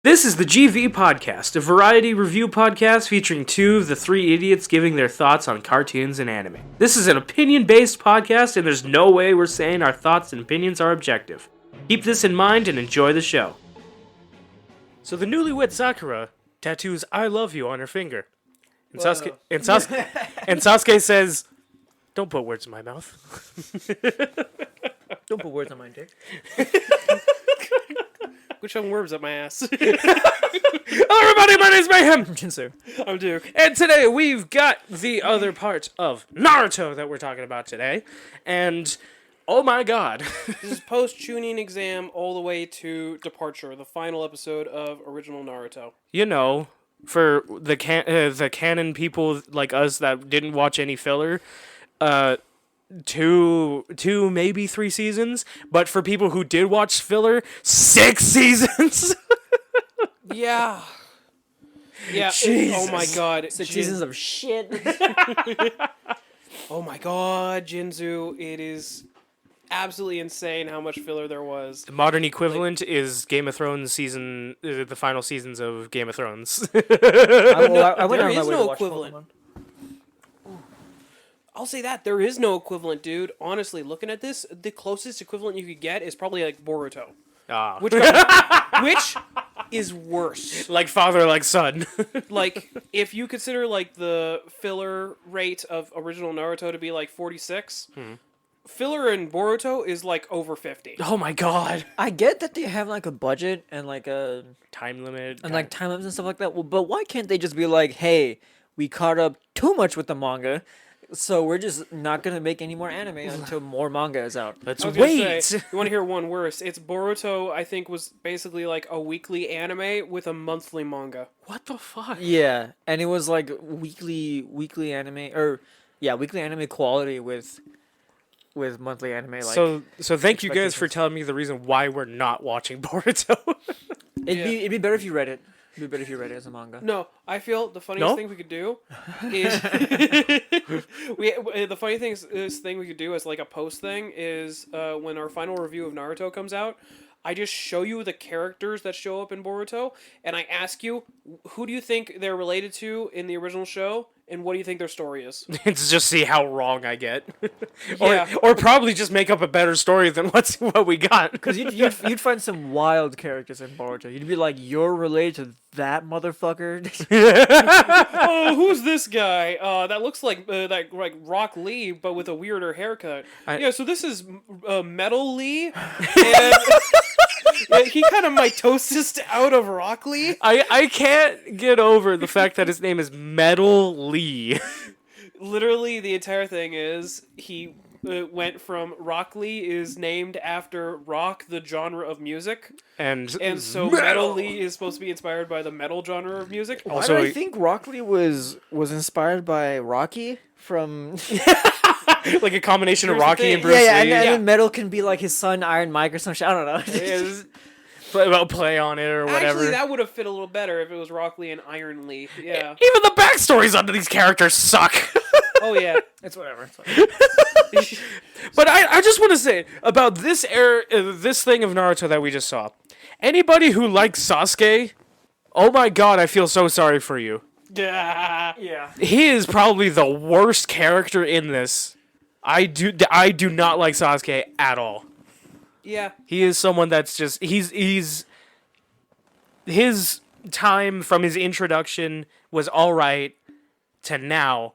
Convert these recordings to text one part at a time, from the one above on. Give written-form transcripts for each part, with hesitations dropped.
This is the GV Podcast, a variety review podcast featuring two of the three idiots giving their thoughts on cartoons and anime. This is an opinion-based podcast, and there's no way we're saying our thoughts and opinions are objective. Keep this in mind and enjoy the show. So the newlywed Sakura tattoos "I love you" on her finger. And Sasuke says, "Don't put words in my mouth." Don't put words on my dick. Quit shoving worms up my ass. Hello everybody, my name's Mayhem. Jinsu. I'm Duke. And today we've got the other part of Naruto that we're talking about today. And, oh my god. This is post-Chunin exam all the way to Departure, the final episode of original Naruto. You know, for the canon people like us that didn't watch any filler, two, maybe 3 seasons. But for people who did watch filler, 6 seasons. Yeah. Yeah. Jesus. Oh my god. 6 seasons of shit. Oh my god, Jinzu. It is absolutely insane how much filler there was. The modern equivalent is Game of Thrones season, the final seasons of Game of Thrones. I went There on my is way no to watch equivalent. Pokemon. I'll say that. There is no equivalent, dude. Honestly, looking at this, the closest equivalent you could get is probably like Boruto. Which is worse. Like father, like son. Like, if you consider, like, the filler rate of original Naruto to be, like, 46, filler in Boruto is, like, over 50. Oh my god. I get that they have like a budget and like a Time limit. like time limits and stuff like that. Well, but why can't they just be like, hey, we caught up too much with the manga, so we're just not gonna make any more anime until more manga is out. Let's I was gonna wait. say, you want to hear one worse? It's Boruto, I think, was basically, like, a weekly anime with a monthly manga. What the fuck? Yeah, and it was like weekly anime weekly anime quality with monthly anime. Like, So thank you guys for expectations. telling me the reason why we're not watching Boruto. it'd be better if you read it. It'd be better if you read it as a manga. No, I feel the funniest No? thing we could do is the funny thing we could do as like a post thing is when our final review of Naruto comes out, I just show you the characters that show up in Boruto, and I ask you, who do you think they're related to in the original show, and what do you think their story is? It's just see how wrong I get. Yeah. or probably just make up a better story than what we got. Because you'd find some wild characters in Boruto. You'd be like, you're related to that motherfucker. Oh, who's this guy? That looks like Rock Lee, but with a weirder haircut. Yeah, so this is Metal Lee, and he kind of mitosis out of Rock Lee. I can't get over the fact that his name is Metal Lee. Literally, the entire thing is he went from Rock Lee is named after rock, the genre of music, And so Metal Lee is supposed to be inspired by the metal genre of music. Why Also, do I think Rock Lee was inspired by Rocky from... like a combination of Here's the Rocky thing. and Bruce Lee. and then Metal can be like his son Iron Mike or some shit. I don't know. Is about play on it or whatever. Actually, that would have fit a little better if it was Rock Lee and Iron Lee. Yeah. Even the backstories under these characters suck. Oh yeah. It's whatever. But I just want to say about this this thing of Naruto that we just saw. Anybody who likes Sasuke, oh my god, I feel so sorry for you. Yeah. He is probably the worst character in this. I do not like Sasuke at all. Yeah. He is someone that's just he's his time from his introduction was all right to now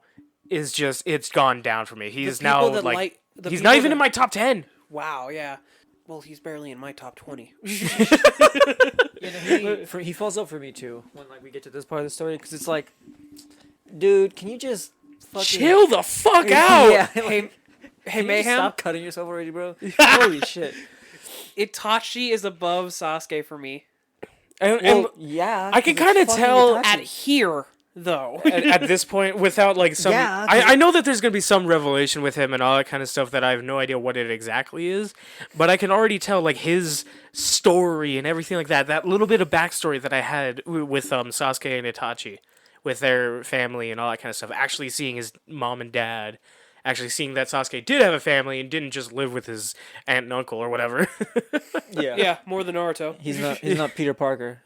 is just it's gone down for me. He's now people that like the he's people not even that- in my top 10. Wow. Yeah. Well, he's barely in my top 20. He falls up for me too when like we get to this part of the story because it's like, dude, can you just fucking Chill the fuck out. Yeah. Hey, Can you Mayhem. stop cutting yourself already, bro? Holy shit. Itachi is above Sasuke for me. And Well, yeah. I can 'cause it's kinda fucking tell Itachi. At here, though. at this point without like some Yeah, 'cause I know that there's gonna be some revelation with him and all that kind of stuff that I have no idea what it exactly is, but I can already tell like his story and everything like that little bit of backstory that I had with Sasuke and Itachi with their family and all that kind of stuff, actually seeing his mom and dad actually seeing that Sasuke did have a family and didn't just live with his aunt and uncle or whatever. Yeah. Yeah, more than Naruto. He's not Peter Parker.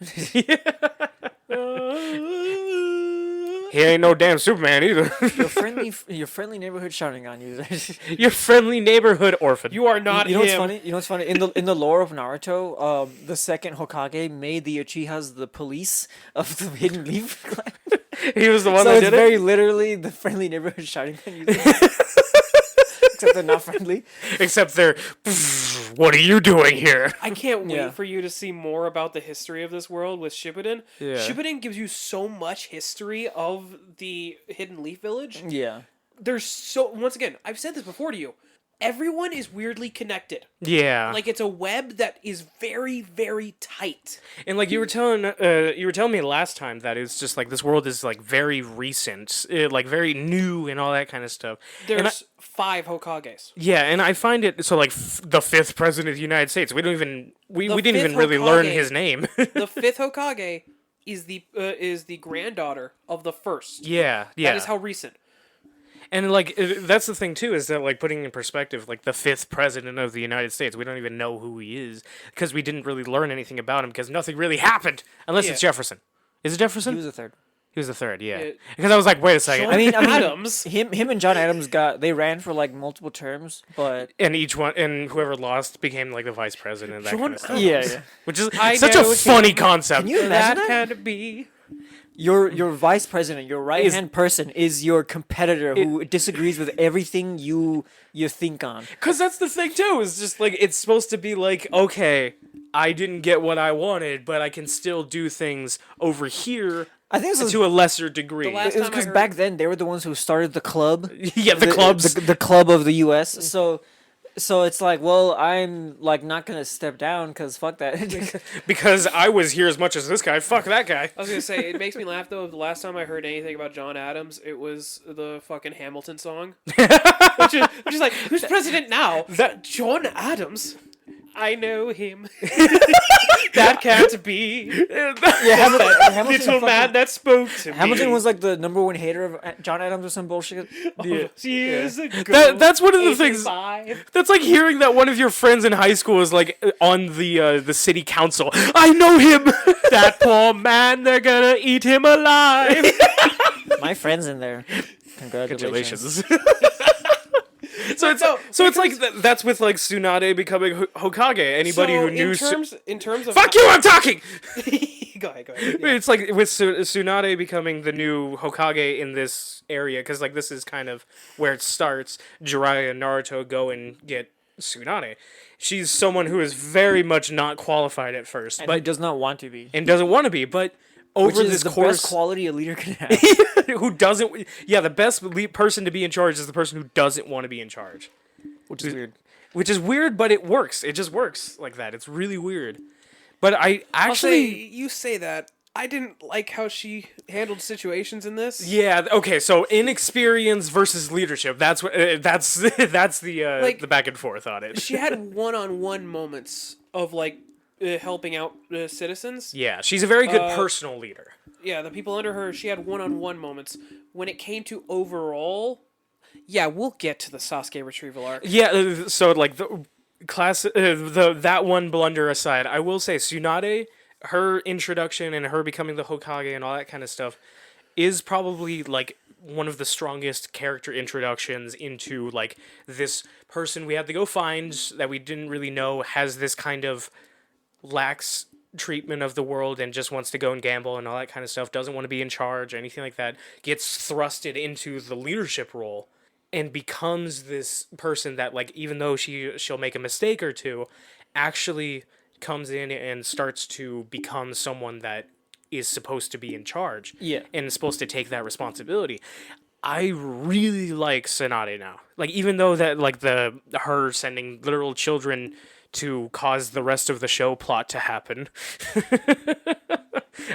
He ain't no damn Superman either. Your friendly neighborhood Sharingan user. Your friendly neighborhood orphan. You are not You know what's him. funny? You know what's funny? In the lore of Naruto, the second Hokage made the Uchihas the police of the Hidden Leaf clan. He was the one So that it's did very literally the friendly neighborhood Sharingan users. Except they're not friendly. it. Except they're, what are you doing here? I can't wait Yeah. for you to see more about the history of this world with Shippuden. Yeah. Shippuden gives you so much history of the Hidden Leaf Village. Yeah. There's so, once again, I've said this before to you. Everyone is weirdly connected. Yeah. Like, it's a web that is very, very tight. And like you were telling me last time that it's just like this world is like very recent, like very new and all that kind of stuff. And There's 5 Hokages. yeah, and I find it so like the 5th president of the United States. We don't even we The didn't even fifth really learn Hokage. his name. The 5th Hokage is the granddaughter of the first. yeah. That is how recent. And like that's the thing too, is that like putting in perspective, like the 5th president of the United States, we don't even know who he is because we didn't really learn anything about him because nothing really happened unless it's Yeah. Jefferson. Is it Jefferson? He was a third. He was the 3rd, yeah. It- Because I was like, wait a second. John I mean, Adams. him and John Adams they ran for like multiple terms, but And each one, and whoever lost became like the vice president. And that John kind of stuff. yeah. Which is I such a know funny him. concept. Can you imagine that? Had to be. Your vice president, your right hand person, is your competitor who disagrees with everything you think on. Because that's the thing too. Is just like it's supposed to be like, okay, I didn't get what I wanted, but I can still do things over here I think this was to a lesser degree. last- time I because heard- back then they were the ones who started the club. Yeah, the clubs. the club of the U.S. So it's like, well, I'm like not gonna step down because fuck that. Because I was here as much as this guy. Fuck that guy. I was gonna say, it makes me laugh though. The last time I heard anything about John Adams, it was the fucking Hamilton song, which is like, who's president now? That- John Adams. I know him. That can't be. Hamilton, Little man that spoke to me. Hamilton was like the #1 hater of John Adams or some bullshit. Years ago. That's one of the things. 85. That's like hearing that one of your friends in high school is like on the city council. I know him. That poor man. They're gonna eat him alive. My friend's in there. Congratulations. So it's like that's with like Tsunade becoming Hokage. Anybody So, who knew in terms of fuck you, I'm talking. go ahead. Yeah. It's like with Tsunade becoming the new Hokage in this area, because like this is kind of where it starts. Jiraiya and Naruto go and get Tsunade. She's someone who is very much not qualified at first, But but he does not want to be. and doesn't want to be. But Which over is this the course, best quality a leader can have. who doesn't? Yeah, the best person to be in charge is the person who doesn't want to be in charge. Which is weird. Which is weird, but it works. It just works like that. It's really weird. But I I'll say, actually, you say that. I didn't like how she handled situations in this. yeah, okay. So inexperience versus leadership. That's what. That's the the back and forth on it. She had one-on-one moments of like helping out citizens. Yeah, she's a very good personal leader. Yeah, the people under her, she had one-on-one moments. When it came to overall, yeah, we'll get to the Sasuke retrieval arc. Yeah, so like the class, that one blunder aside, I will say Tsunade, her introduction and her becoming the Hokage and all that kind of stuff, is probably like one of the strongest character introductions into like this person we had to go find that we didn't really know has this kind of lax treatment of the world and just wants to go and gamble and all that kind of stuff, doesn't want to be in charge or anything like that, gets thrusted into the leadership role and becomes this person that like even though she'll make a mistake or two, actually comes in and starts to become someone that is supposed to be in charge. Yeah. And is supposed to take that responsibility. I really like Tsunade now. Like even though that like her sending literal children to cause the rest of the show plot to happen.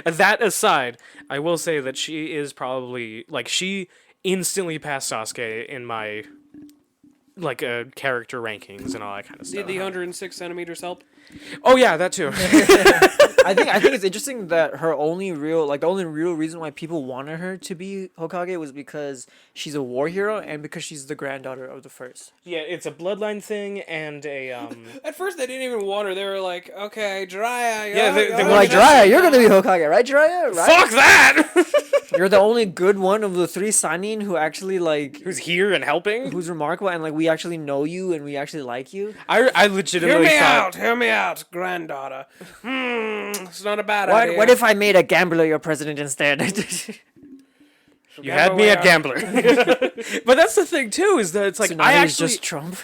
That aside, I will say that she is probably like she instantly passed Sasuke in my like character rankings and all that kind of Did stuff. the 106 centimeters help? Oh yeah, that too. I think it's interesting that the only real reason why people wanted her to be Hokage was because she's a war hero and because she's the granddaughter of the first. Yeah, it's a bloodline thing and a At first, they didn't even want her. They were like, "Okay, Jiraiya." Yeah, they They're like, Jiraiya, you're gonna be Hokage, right, Jiraiya? Right? fuck that. You're the only good one of the 3 Sannin who actually like Who's here and helping? who's remarkable and like we actually know you and we actually like you. I legitimately thought. Hear me out, granddaughter. It's not a bad idea. What if I made a gambler your president instead? You had me at gambler. But that's the thing too, is that it's like So now I he's actually just Trump.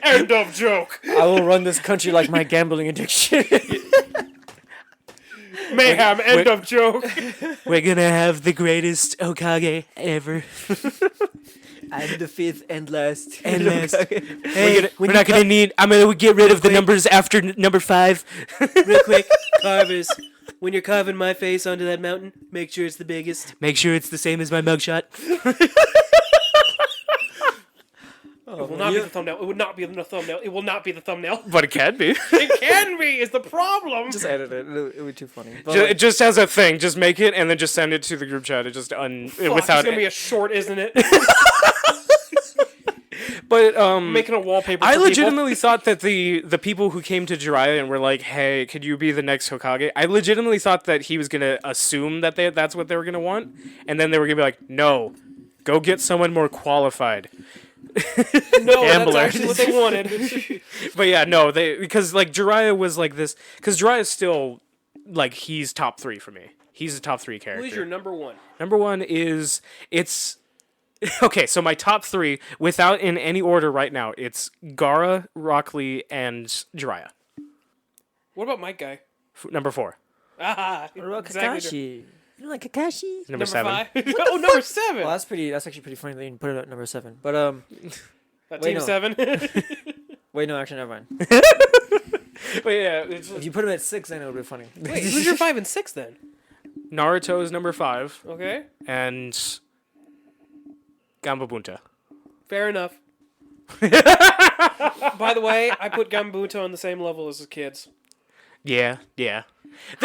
End of joke. I will run this country like my gambling addiction. Mayhem. End of joke. we're gonna have the greatest Hokage ever. I'm the 5th and last. And last. Hey, We're not gonna need. I'm gonna get rid of the numbers after number 5. Real quick, carvers. When you're carving my face onto that mountain, make sure it's the biggest. Make sure it's the same as my mugshot. It will not be the thumbnail. It would not be the thumbnail. It will not be the thumbnail. But it can be. It can be. Is the problem. just edit it. It would be too funny. But, It just has a thing. Just make it and then just send it to the group chat. It just Fuck, without. it's gonna be a short, isn't it? But Making a wallpaper. I for legitimately thought that the people who came to Jiraiya and were like, "Hey, could you be the next Hokage?" I legitimately thought that he was gonna assume that that's what they were gonna want, and then they were gonna be like, "No, go get someone more qualified." people. No, that's Gambler. actually what they wanted. But yeah, no, because like Jiraiya was like this, because Jiraiya's still like he's top 3 for me. He's a top 3 character. Who is your number one? Number 1 is okay. So my top 3, without in any order right now, it's Gaara, Rock Lee, and Jiraiya. What about Mike Guy? Number 4. Ah, what about exactly. Kakashi? You know, like Kakashi? Number 7. 5. Oh, number 7. Well, that's actually pretty funny that you put it at number 7. But That wait, team no. 7. wait, no, actually, never mind. But yeah, it's If you put him at 6, then it would be funny. Wait, who's your 5 and 6 then? Naruto is number 5, Okay, and Gambabunta. fair enough. By the way, I put Gambuto on the same level as the kids. Yeah. They,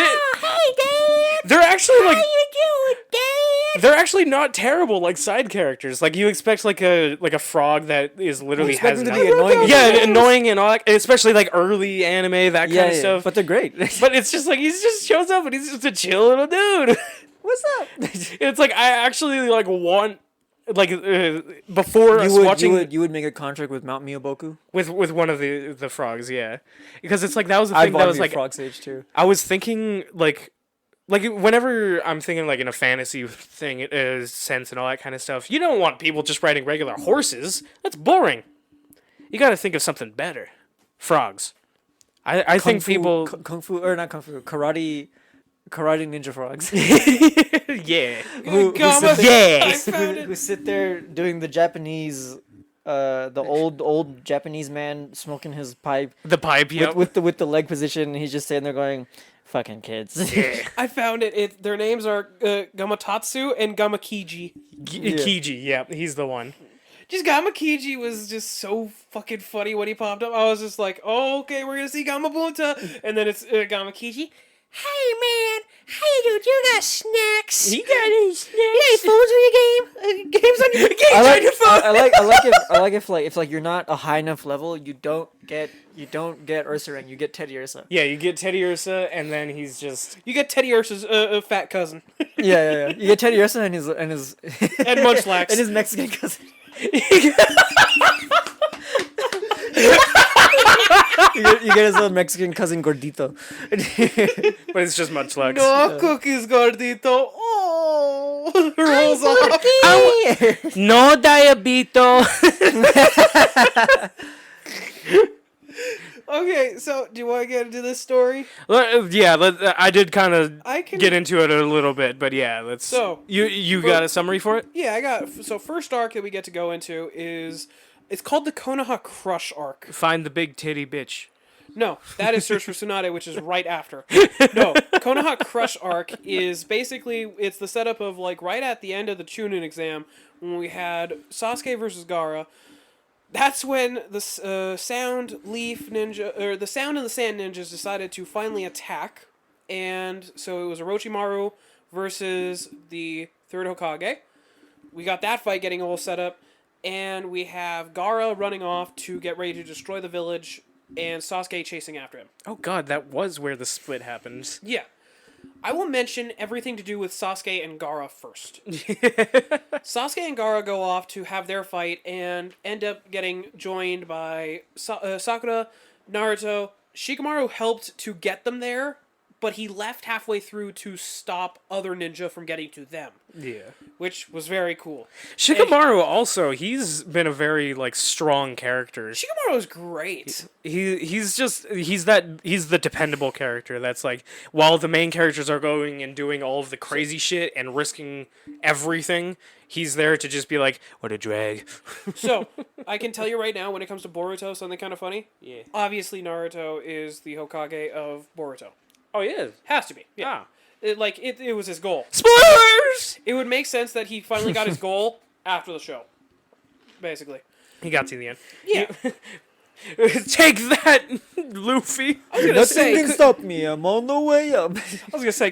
Hey, Dad! they're actually like. How you doing, Dad? They're actually not terrible, like side characters. Like you expect, like a frog that is literally expect has them to be nothing. annoying. Yeah, annoying and all that, especially like early anime, that kind of stuff. But they're great. But it's just like he just shows up and he's just a chill little dude. What's up? It's like I actually like want like before us watching you would make a contract with Mount Miyaboku? with one of the frogs, yeah, because it's like that was the I'd thing want that to was be like Frog Sage too. I was thinking like whenever I'm thinking like in a fantasy thing sense and all that kind of stuff, you don't want people just riding regular horses. That's boring. You got to think of something better. Frogs. I think people Kung Fu or not Kung Fu Karate ninja frogs yeah. who sit there doing the Japanese the old Japanese man smoking his pipe The pipe, yeah. with the leg position. He's just sitting there going, "Fucking kids." I found it. Their names are Gamatatsu and Gamakiji. Kiji, yeah, he's the one. Just Gamakiji was just so fucking funny when he popped up. I was just like, oh, okay, we're gonna see Gamabunta, and then it's Gamakiji. Hey man, how you doing? You got snacks? He got any snacks? You got any phones on your game? Games on your games I on like your phone? I like if you're not a high enough level, you don't get Ursaring, you get Teddy Ursa. Yeah, you get Teddy Ursa, and then he's just You get Teddy Ursa's fat cousin. Yeah. You get Teddy Ursa and his And Munchlax. and his Mexican cousin. you get his little Mexican cousin Gordito. but it's just Munchlax. No cookies, gordito. Oh, rolls off. No diabito. Okay, so do you want to get into this story? I did kind of I can get into it a little bit, but yeah, let's. So, you got a summary for it? Yeah, I got. So first arc that we get to go into is it's called the Konoha Crush arc. Find the big titty bitch. No, that is Search for Tsunade, which is right after. No, Konoha Crush arc is basically, it's the setup of like right at the end of the Chunin exam when we had Sasuke versus Gaara. That's when the Sound Leaf Ninja, or the Sound and the Sand Ninjas decided to finally attack. And so it was Orochimaru versus the third Hokage. We got that fight getting all set up. And we have Gaara running off to get ready to destroy the village, and Sasuke chasing after him. Oh god, that was where the split happened. Yeah. I will mention everything to do with Sasuke and Gaara first. Sasuke and Gaara go off to have their fight and end up getting joined by Sakura, Naruto. Shikamaru helped to get them there, but he left halfway through to stop other ninja from getting to them. Yeah. Which was very cool. Shikamaru also, he's been a very like strong character. Shikamaru is great. He's the dependable character that's like, while the main characters are going and doing all of the crazy shit and risking everything, he's there to just be like, what a drag. So, I can tell you right now, when it comes to Boruto, something kind of funny. Yeah. Obviously, Naruto is the Hokage of Boruto. Oh, yeah. Has to be. Yeah. It was his goal. Spoilers! It would make sense that he finally got his goal after the show. Basically. He got to the end. Yeah. Take that, Luffy. I was gonna Nothing say, can stop me. I'm on the way up.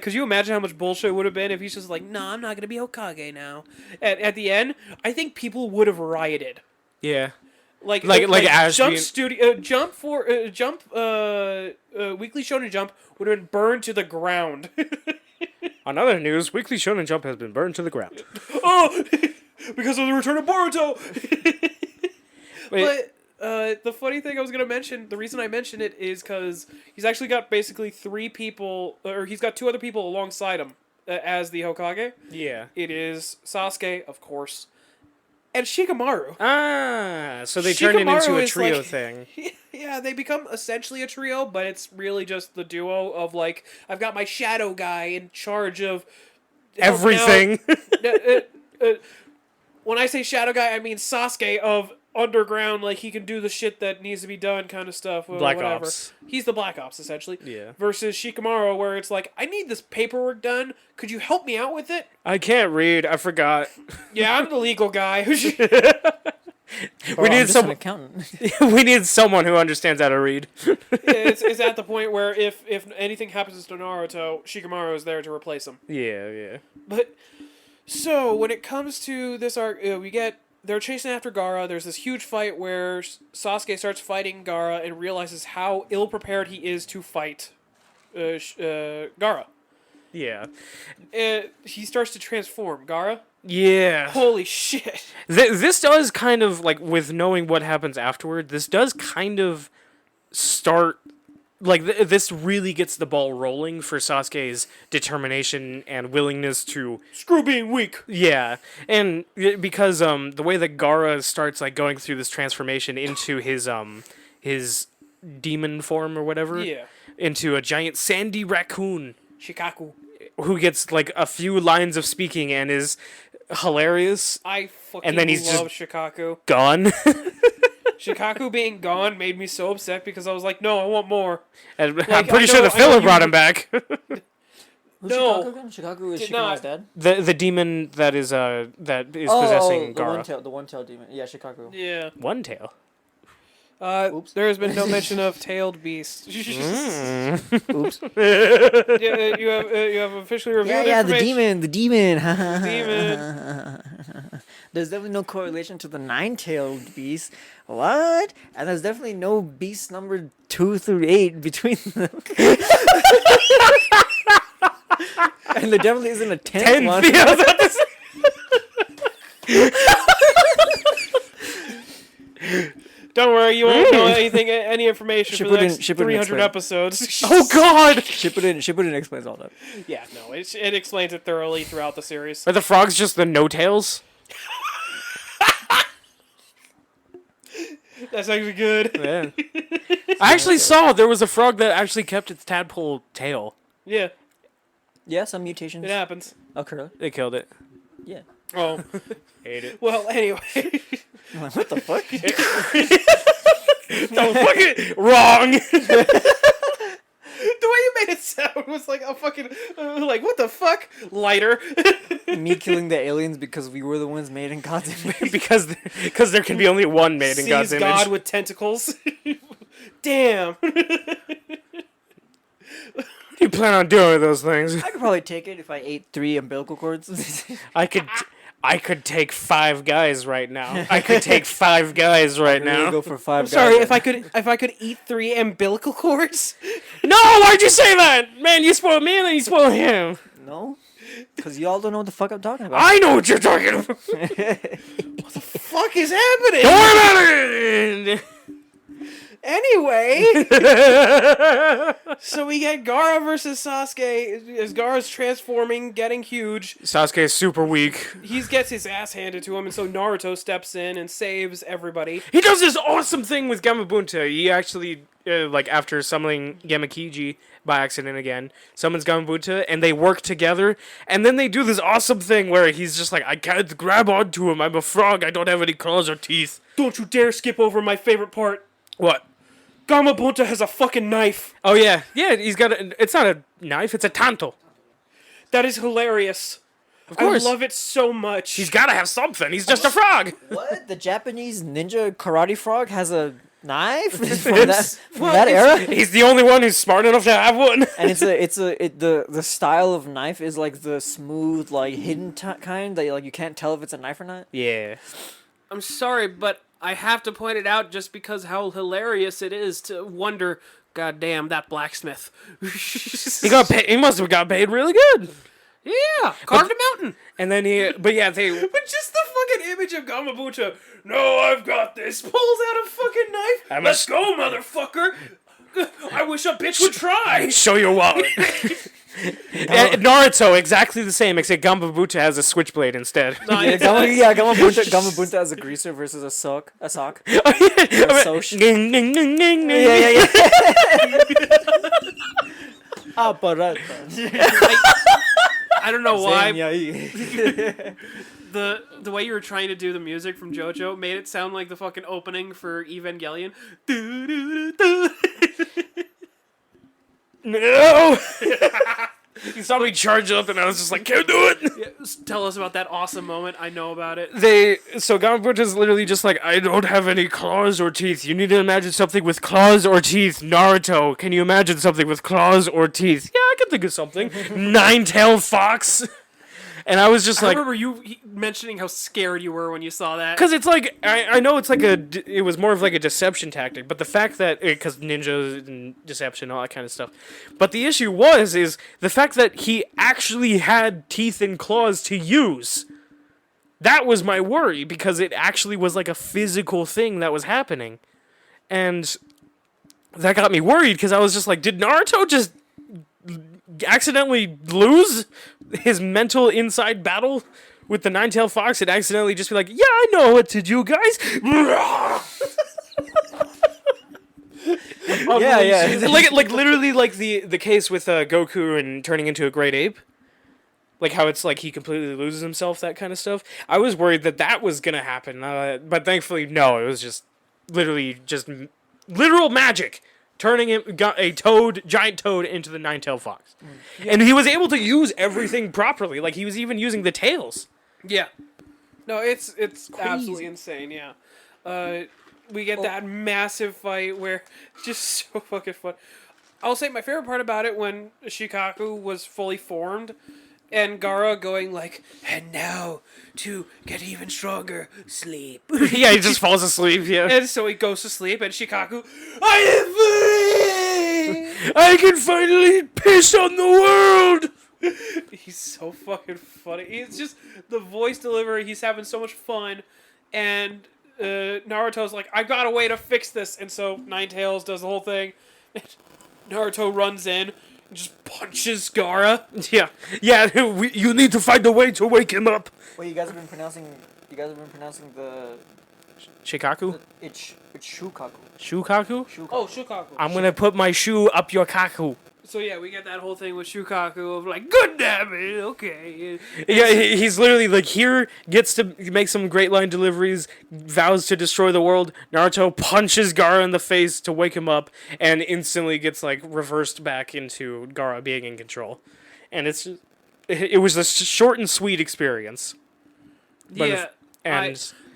could you imagine how much bullshit it would have been if he's just like, nah, I'm not gonna be Hokage now. At the end, I think people would have rioted. Yeah. Like Ash Jump being- Studio, Weekly Shonen Jump would have been burned to the ground. On other news, Weekly Shonen Jump has been burned to the ground. Oh, because of the return of Boruto. Wait. But the funny thing I was gonna mention, the reason I mentioned it is because he's actually got basically 3 people, or he's got 2 other people alongside him as the Hokage. Yeah. It is Sasuke, of course, and Shikamaru. Ah, so they turned it into Shikamaru a is trio like- thing. Yeah, they become essentially a trio, but it's really just the duo of like, I've got my shadow guy in charge of helping out. Everything. When I say shadow guy, I mean Sasuke of underground, like he can do the shit that needs to be done kind of stuff. Black whatever. Ops. He's the Black Ops, essentially. Yeah. Versus Shikamaru, where it's like, I need this paperwork done. Could you help me out with it? I can't read. I forgot. Yeah, I'm the legal guy. We need some some. accountant. We need someone who understands how to read. it's at the point where if anything happens to Naruto, Shikamaru is there to replace him. Yeah. But, so, when it comes to this arc, they're chasing after Gaara. There's this huge fight where Sasuke starts fighting Gaara and realizes how ill-prepared he is to fight Gaara. Yeah. He starts to transform. Gaara? Yeah. Holy shit. This does kind of, like, with knowing what happens afterward, this does kind of start, like, this really gets the ball rolling for Sasuke's determination and willingness to... Screw being weak. Yeah, and because, the way that Gaara starts, like, going through this transformation into his demon form or whatever... Yeah. Into a giant sandy raccoon. Shikaku. Who gets, like, a few lines of speaking and is hilarious. I fucking And then he's love just- Shikaku. Gone. Shikaku being gone made me so upset because I was like, no, I want more. And Like, I'm pretty I sure know- the I know filler you- brought him back. Who's No. Shikaku again? Shikaku is Did Shikamaru's not. dad? the demon that is possessing the Gaara. one-tailed demon. Yeah, Shikaku. Yeah. One tail. Oops. There has been no mention of tailed beasts. Oops. Yeah, you have officially revealed Yeah, the information. demon. Demon. There's definitely no correlation to the 9-tailed beast. What? And there's definitely no beast number 2 through 8 between them. And there definitely isn't a 10th one. Yeah, I was about to say. Don't worry, you won't know any information for the next Shippuden 300 explain. episodes. Oh God! Shippuden explains all that. Yeah, no, it explains it thoroughly throughout the series. Are the frogs just the no tails? That's actually good. Yeah. I actually saw there was a frog that actually kept its tadpole tail. Yeah, Yeah, some mutations it happens. occur. They killed it. Yeah. Oh, Hate it. well, anyway. I'm like, what the fuck? No, fucking wrong. The way you made it sound was like a fucking like what the fuck? Lighter. Me killing the aliens because we were the ones made in God's image. because there can be only one made in God's Sees image. God with tentacles. Damn. What do you plan on doing with those things? I could probably take it if I ate 3 umbilical cords. I could take 5 guys right now. I could take 5 guys right Really now. go for 5 guys. Sorry, then. if I could eat 3 umbilical cords. No, why'd you say that? Man, you spoiled me and then you spoiled him. No? Because y'all don't know what the fuck I'm talking about. I know what you're talking about. Fuck is happening? Don't worry about it. Anyway, so we get Gaara versus Sasuke. As Gaara's transforming, getting huge, Sasuke is super weak. he gets his ass handed to him, and so Naruto steps in and saves everybody. He does this awesome thing with Gamabunta. He actually, after summoning Yamakiji by accident again, summons Gamabunta, and they work together. And then they do this awesome thing where he's just like, I can't grab onto him. I'm a frog. I don't have any claws or teeth. Don't you dare skip over my favorite part. What? Gamabunta has a fucking knife. Oh, yeah. Yeah, he's got it's not a knife, it's a tanto. That is hilarious. Of course. I love it so much. He's got to have something. He's just a frog. What? The Japanese ninja karate frog has a knife from Well, that era? He's the only one who's smart enough to have one. And the style of knife is like the smooth, like hidden kind that like you can't tell if it's a knife or not. Yeah. I'm sorry, but I have to point it out just because how hilarious it is to wonder, God damn, that blacksmith. He got paid. He must have got paid really good. Yeah, carved a mountain. And then But just the fucking image of Gamabunta. No, I've got this. Pulls out a fucking knife. Let's go, motherfucker. I wish a bitch would try. show your wallet. And Naruto, exactly the same, except Gamabunta has a switchblade instead. Gamabunta as a greaser versus a sock. A sock. Soch. Ging, ding, ding, ding, ding. Yeah. Apparata. I don't know why. Zenya. The way you were trying to do the music from JoJo made it sound like the fucking opening for Evangelion. No! You saw me charge up and I was just like, can't do it! Yeah, tell us about that awesome moment. I know about it. So Gamabunta is literally just like, I don't have any claws or teeth. You need to imagine something with claws or teeth. Naruto, can you imagine something with claws or teeth? Yeah, I can think of something. Nine-tailed fox. And I was just I like, remember you mentioning how scared you were when you saw that. because it's like, I know it's like it was more of like a deception tactic, but the fact that, because ninjas and deception, all that kind of stuff. But the issue is the fact that he actually had teeth and claws to use. That was my worry, because it actually was like a physical thing that was happening. And that got me worried, because I was just like, did Naruto just accidentally lose his mental inside battle with the nine-tailed fox and accidentally just be like, yeah, I know what to do, guys. Yeah. like literally like the case with Goku and turning into a great ape. Like how it's like he completely loses himself, that kind of stuff. I was worried that was going to happen, but thankfully, no. It was just literally just literal magic. Turning a giant toad into the nine-tailed fox. Yeah. And he was able to use everything properly. Like, he was even using the tails. Yeah. No, it's absolutely insane, yeah. We get that massive fight where it's just so fucking fun. I'll say my favorite part about it when Shikaku was fully formed and Gaara going like, and now to get even stronger, sleep. Yeah, he just falls asleep, yeah. And so he goes to sleep and Shikaku, I am free! I can finally piss on the world! He's so fucking funny. It's just the voice delivery, he's having so much fun. And Naruto's like, I got a way to fix this. And so Ninetales does the whole thing. Naruto runs in. Just punches Gaara. Yeah, you need to find a way to wake him up. Wait, you guys have been pronouncing the Shikaku? it's Shukaku. Shukaku? Oh, Shukaku. I'm gonna put my shoe up your kaku. So yeah, we get that whole thing with Shukaku of like, good damn it, okay. Yeah, he's literally like, here, gets to make some great line deliveries, vows to destroy the world. Naruto punches Gaara in the face to wake him up, and instantly gets like reversed back into Gaara being in control. And it was a short and sweet experience. But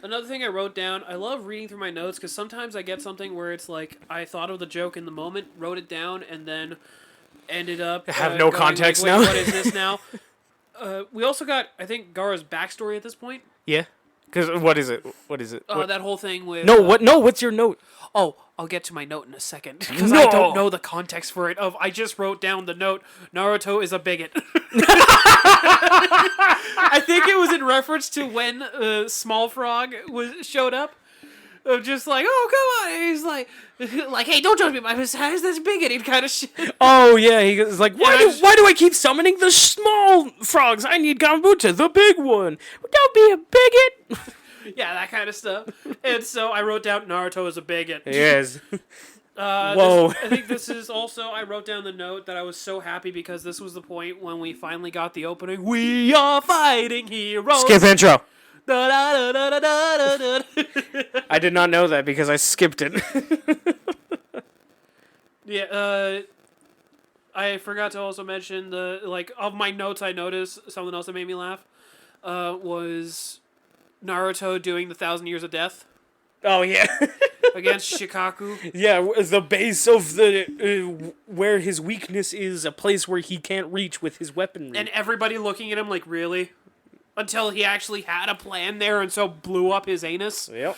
Another thing I wrote down, I love reading through my notes because sometimes I get something where it's like I thought of the joke in the moment, wrote it down, and then ended up have no going, context like, now. What is this now? We also got, I think, Gaara's backstory at this point. Yeah, because what is it? What is it? That whole thing with What's your note? Oh, I'll get to my note in a second because No! I don't know the context for it. I just wrote down the note. Naruto is a bigot. I think it was in reference to when Small Frog showed up. Of just like, oh come on, and he's like, hey, don't judge me by my size. That's bigoted kind of shit. Oh yeah, he was like, why do I keep summoning the small frogs? I need Gambuta, the big one. Don't be a bigot. Yeah, that kind of stuff. And so I wrote down Naruto is a bigot. Yes. Whoa. I think this is also, I wrote down the note that I was so happy because this was the point when we finally got the opening. We are fighting heroes. Skip intro. Da, da, da, da, da, da, da. I did not know that because I skipped it. Yeah, I forgot to also mention of my notes I noticed, something else that made me laugh, was Naruto doing the 1,000 Years of Death. Oh yeah. Against Shikaku. Yeah, the base of the where his weakness is, a place where he can't reach with his weaponry. And everybody looking at him like, really? Until he actually had a plan there and so blew up his anus. Yep.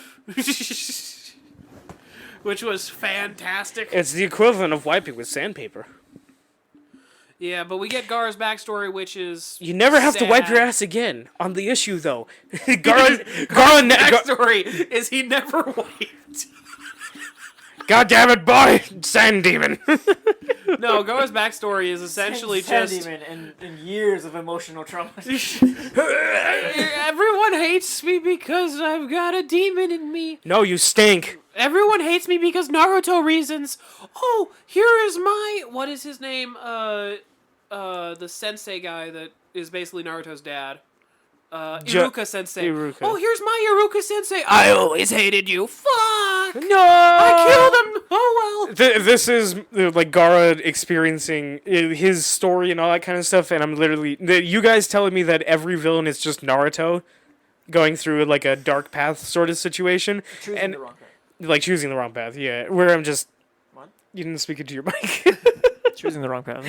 Which was fantastic. It's the equivalent of wiping with sandpaper. Yeah, but we get Gaara's backstory, which is You never have to wipe your sad. ass again. On the issue, though. Gaara's backstory is he never wiped. God damn it, boy! Sand demon! No, Gaara's backstory is essentially just... and years of emotional trauma. Everyone hates me because I've got a demon in me. No, you stink. Everyone hates me because Naruto reasons. Oh, here is my... What is his name? The sensei guy that is basically Naruto's dad. Iruka sensei. Iruka. Oh, here's my Iruka sensei. I always hated you. Fuck. No! I killed him. Oh, well. This is like Gaara experiencing his story and all that kind of stuff, and I'm literally... You guys telling me that every villain is just Naruto going through like a dark path sort of situation. Choosing the wrong path. Like choosing the wrong path, yeah. Where I'm just... What? You didn't speak into your mic. Choosing the wrong path.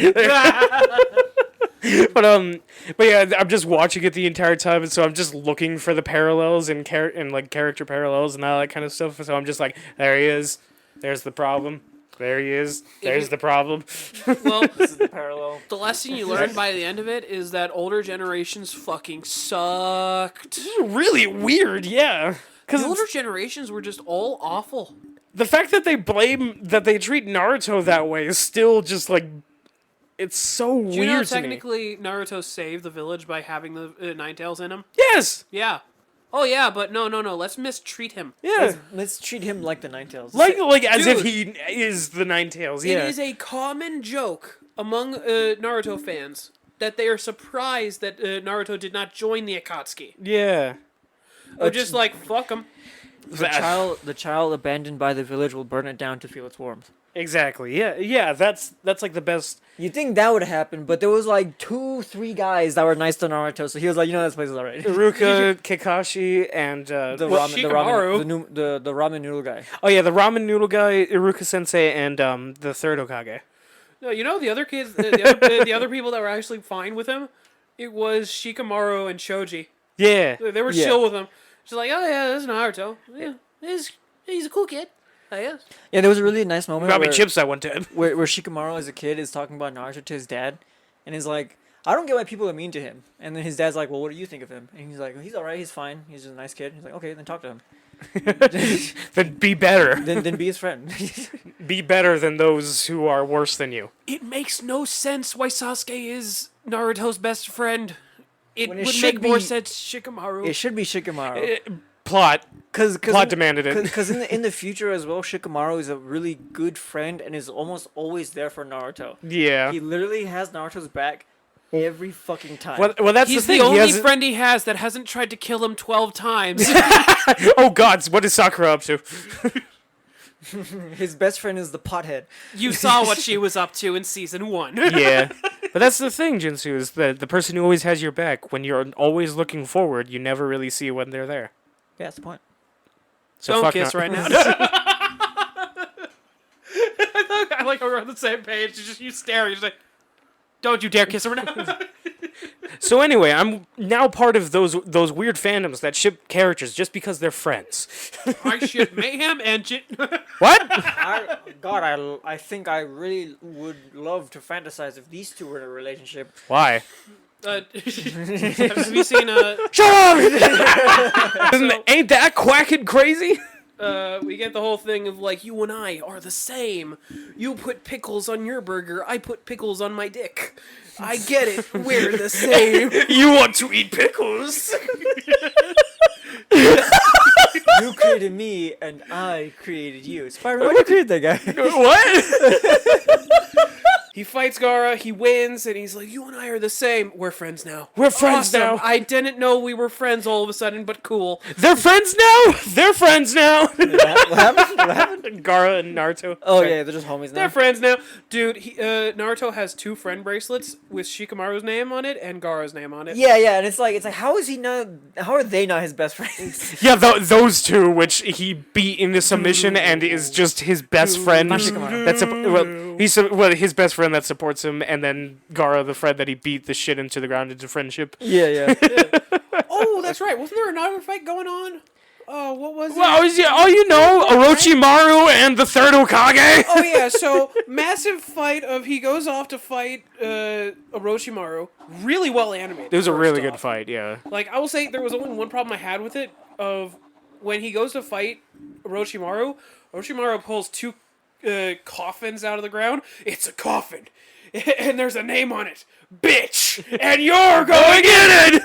But yeah, I'm just watching it the entire time, and so I'm just looking for the parallels and like character parallels and all that kind of stuff. So I'm just like, there he is. There's the problem. There he is. There's the problem. Well, This is the parallel. the lesson you learn by the end of it is that older generations fucking sucked. This is really weird, yeah. The Because older generations were just all awful. the fact that they treat Naruto that way is still just like, it's so Do you weird know to me. technically Naruto saved the village by having the Ninetales in him? Yes. Yeah. Oh yeah, but no. Let's mistreat him. Yeah. Let's treat him like the Ninetales. Like as if Dude. he is the Ninetales. Yeah. It is a common joke among Naruto fans that they are surprised that Naruto did not join the Akatsuki. Yeah. They're just like, fuck him. the child abandoned by the village will burn it down to feel its warmth. Exactly. Yeah. That's like the best. You'd think that would happen, but there was like 2-3 guys that were nice to Naruto, so he was like, this place is alright. Iruka, Kakashi, and The Shikamaru. ramen noodle guy. oh yeah, the ramen noodle guy, Iruka Sensei, and the third Hokage. No, you know the other kids, the other people that were actually fine with him. It was Shikamaru and Shoji. Yeah. They were Yeah. chill with him. She's like, oh yeah, this is Naruto. Yeah, he's a cool kid. I guess. Yeah, there was a really nice moment Got me where, chips that one time. where Shikamaru as a kid is talking about Naruto to his dad, and he's like, I don't get why people are mean to him. And then his dad's like, well, what do you think of him? And he's like, he's alright, he's fine, he's just a nice kid. He's like, okay, then talk to him. Then be better. then be his friend. Be better than those who are worse than you. It makes no sense why Sasuke is Naruto's best friend. It When it would should make more be- sense Shikamaru. It should be Shikamaru. plot Cause demanded it. Because in the future as well, Shikamaru is a really good friend and is almost always there for Naruto. Yeah. He literally has Naruto's back every fucking time. Well, that's He's the the thing. only friend he has that hasn't tried to kill him 12 times. Oh God, what is Sakura up to? His best friend is the pothead. You saw what she was up to in season 1. Yeah. But that's the thing, Jinsu, is that the person who always has your back, when you're always looking forward, you never really see when they're there. Yeah, that's the point. So Don't fuck kiss not- right now. I like how we're on the same page. It's just you staring. You're just like, don't you dare kiss her now. So anyway, I'm now part of those weird fandoms that ship characters just because they're friends. I ship mayhem and What? I think I really would love to fantasize if these two were in a relationship. Why? have you seen Shut up! Ain't that quacking crazy? we get the whole thing of like, you and I are the same. You put pickles on your burger, I put pickles on my dick. I get it. We're the same. You want to eat pickles? You created me, and I created you. Spider, why did you create that guy? What? He fights Gaara, he wins, and he's like, you and I are the same. We're friends now. We're friends Awesome. now. I didn't know we were friends all of a sudden, but cool. They're friends now? They're friends now? What happened? What happened? Gaara and Naruto. Oh yeah, they're just homies now. They're friends now. Dude, Naruto has 2 friend bracelets with Shikamaru's name on it and Gaara's name on it. Yeah, and it's like how is he not? How are they not his best friends? Yeah, those two, which he beat into submission and is just his best friend. That's his best friend that supports him, and then Gaara, the friend that he beat the shit into the ground into friendship. Yeah. Oh, that's right. Wasn't there another fight going on? Oh, what was it? Well, Orochimaru and the third Hokage. Oh yeah, so massive fight of he goes off to fight Orochimaru. Really well animated. It was a first really good off. fight, yeah. Like, I will say there was only one problem I had with it of when he goes to fight Orochimaru pulls 2 coffins out of the ground. It's a coffin. And there's a name on it. Bitch! And you're going in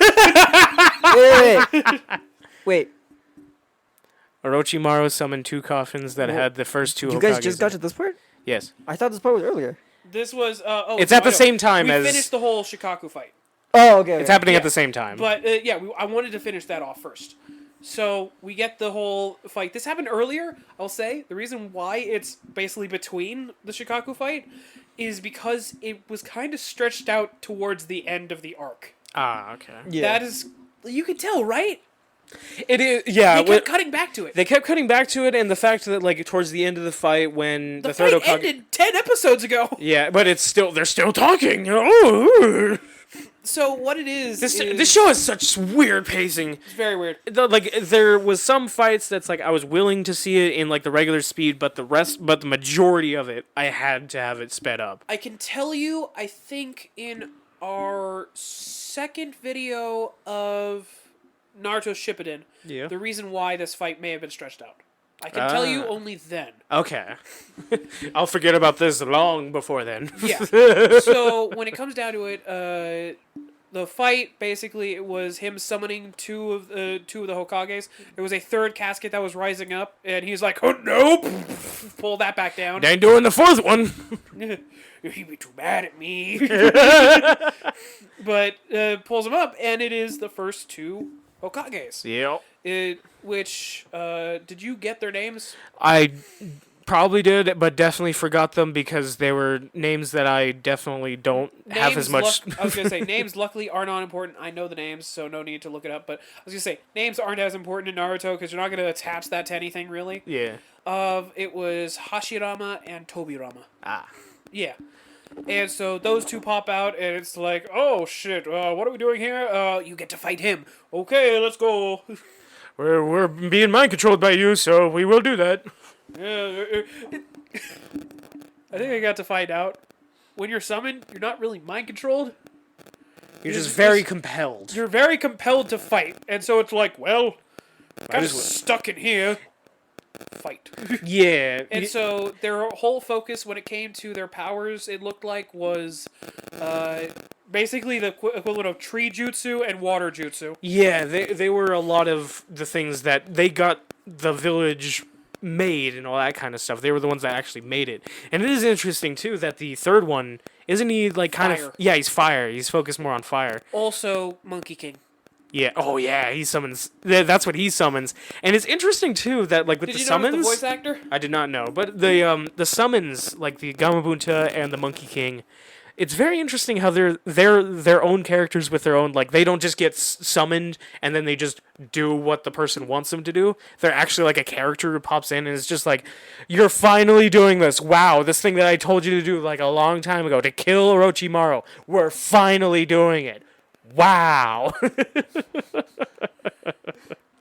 it! Wait. Orochimaru summoned 2 coffins that had the first 2 Hokages. You guys just got to this part? Yes. I thought this part was earlier. This was, It's at the same time we as... finished the whole Shikaku fight. Oh, okay. It's happening Yeah. at the same time. But, I wanted to finish that off first. So, we get the whole fight. This happened earlier, I'll say. The reason why it's basically between the Shikaku fight is because it was kind of stretched out towards the end of the arc. Ah, okay. Yeah. That is... You can tell, right? It is, yeah. They kept cutting back to it. They kept cutting back to it, and the fact that, like, towards the end of the fight, when The the third fight Hokage... ended 10 episodes ago. Yeah, but they're still talking. Oh. So what it is This show has such weird pacing. It's very weird. Like, there was some fights that's like I was willing to see it in like the regular speed, but the majority of it I had to have it sped up. I can tell you, I think in our second video of Naruto Shippuden, Yeah. the reason why this fight may have been stretched out. I can tell you only then. Okay. I'll forget about this long before then. Yeah. So when it comes down to it, the fight basically it was him summoning two of the Hokages. There was a third casket that was rising up, and he's like, "Oh nope!" Pull that back down. They ain't doing the 4th one. He'd be too mad at me. But pulls him up, and it is the first 2 Hokages. Yep. Which did you get their names? I probably did, but definitely forgot them because they were names that I definitely don't have as much. I was gonna say names. Luckily, are not important. I know the names, so no need to look it up. But I was gonna say names aren't as important in Naruto because you're not gonna attach that to anything really. Yeah. It was Hashirama and Tobirama. Ah. Yeah. And so those 2 pop out, and it's like, oh shit, what are we doing here? You get to fight him. Okay, let's go. We're being mind controlled by you, so we will do that. I think I got to find out. When you're summoned, you're not really mind controlled. You're just very compelled. You're very compelled to fight, and so it's like, well, kind of stuck in here. Fight. Yeah. And so their whole focus when it came to their powers, it looked like, was basically the equivalent of tree jutsu and water jutsu. Yeah, they were a lot of the things that they got the village made and all that kind of stuff. They were the ones that actually made it. And it is interesting too that the third one, isn't he like kind Fire. of, yeah, he's fire. He's focused more on fire. Also, Monkey King. Yeah. Oh yeah, he summons. That's what he summons. And it's interesting too that like with Did the you summons. notice the voice actor? I did not know, but the summons like the Gamabunta and the Monkey King, it's very interesting how they're their own characters with their own, like they don't just get summoned and then they just do what the person wants them to do. They're actually like a character who pops in and is just like, you're finally doing this. Wow, this thing that I told you to do like a long time ago to kill Orochimaru. We're finally doing it. Wow.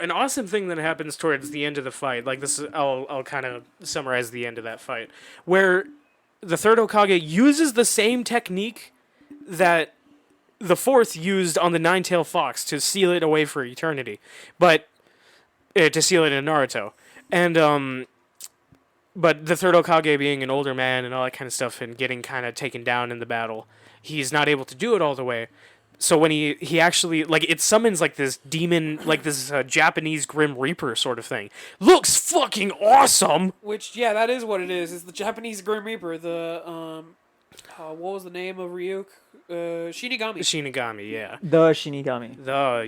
An awesome thing that happens towards the end of the fight, like this, I'll kind of summarize the end of that fight, where the third Hokage uses the same technique that the fourth used on the nine-tailed fox to seal it away for eternity, but to seal it in Naruto, and but the third Hokage being an older man and all that kind of stuff and getting kind of taken down in the battle, he's not able to do it all the way. So when he actually, like, it summons, like, this demon, like, this Japanese Grim Reaper sort of thing. Looks fucking awesome! Which, yeah, that is what it is. It's the Japanese Grim Reaper. The, what was the name of Ryuk? Shinigami. Shinigami, yeah. The Shinigami.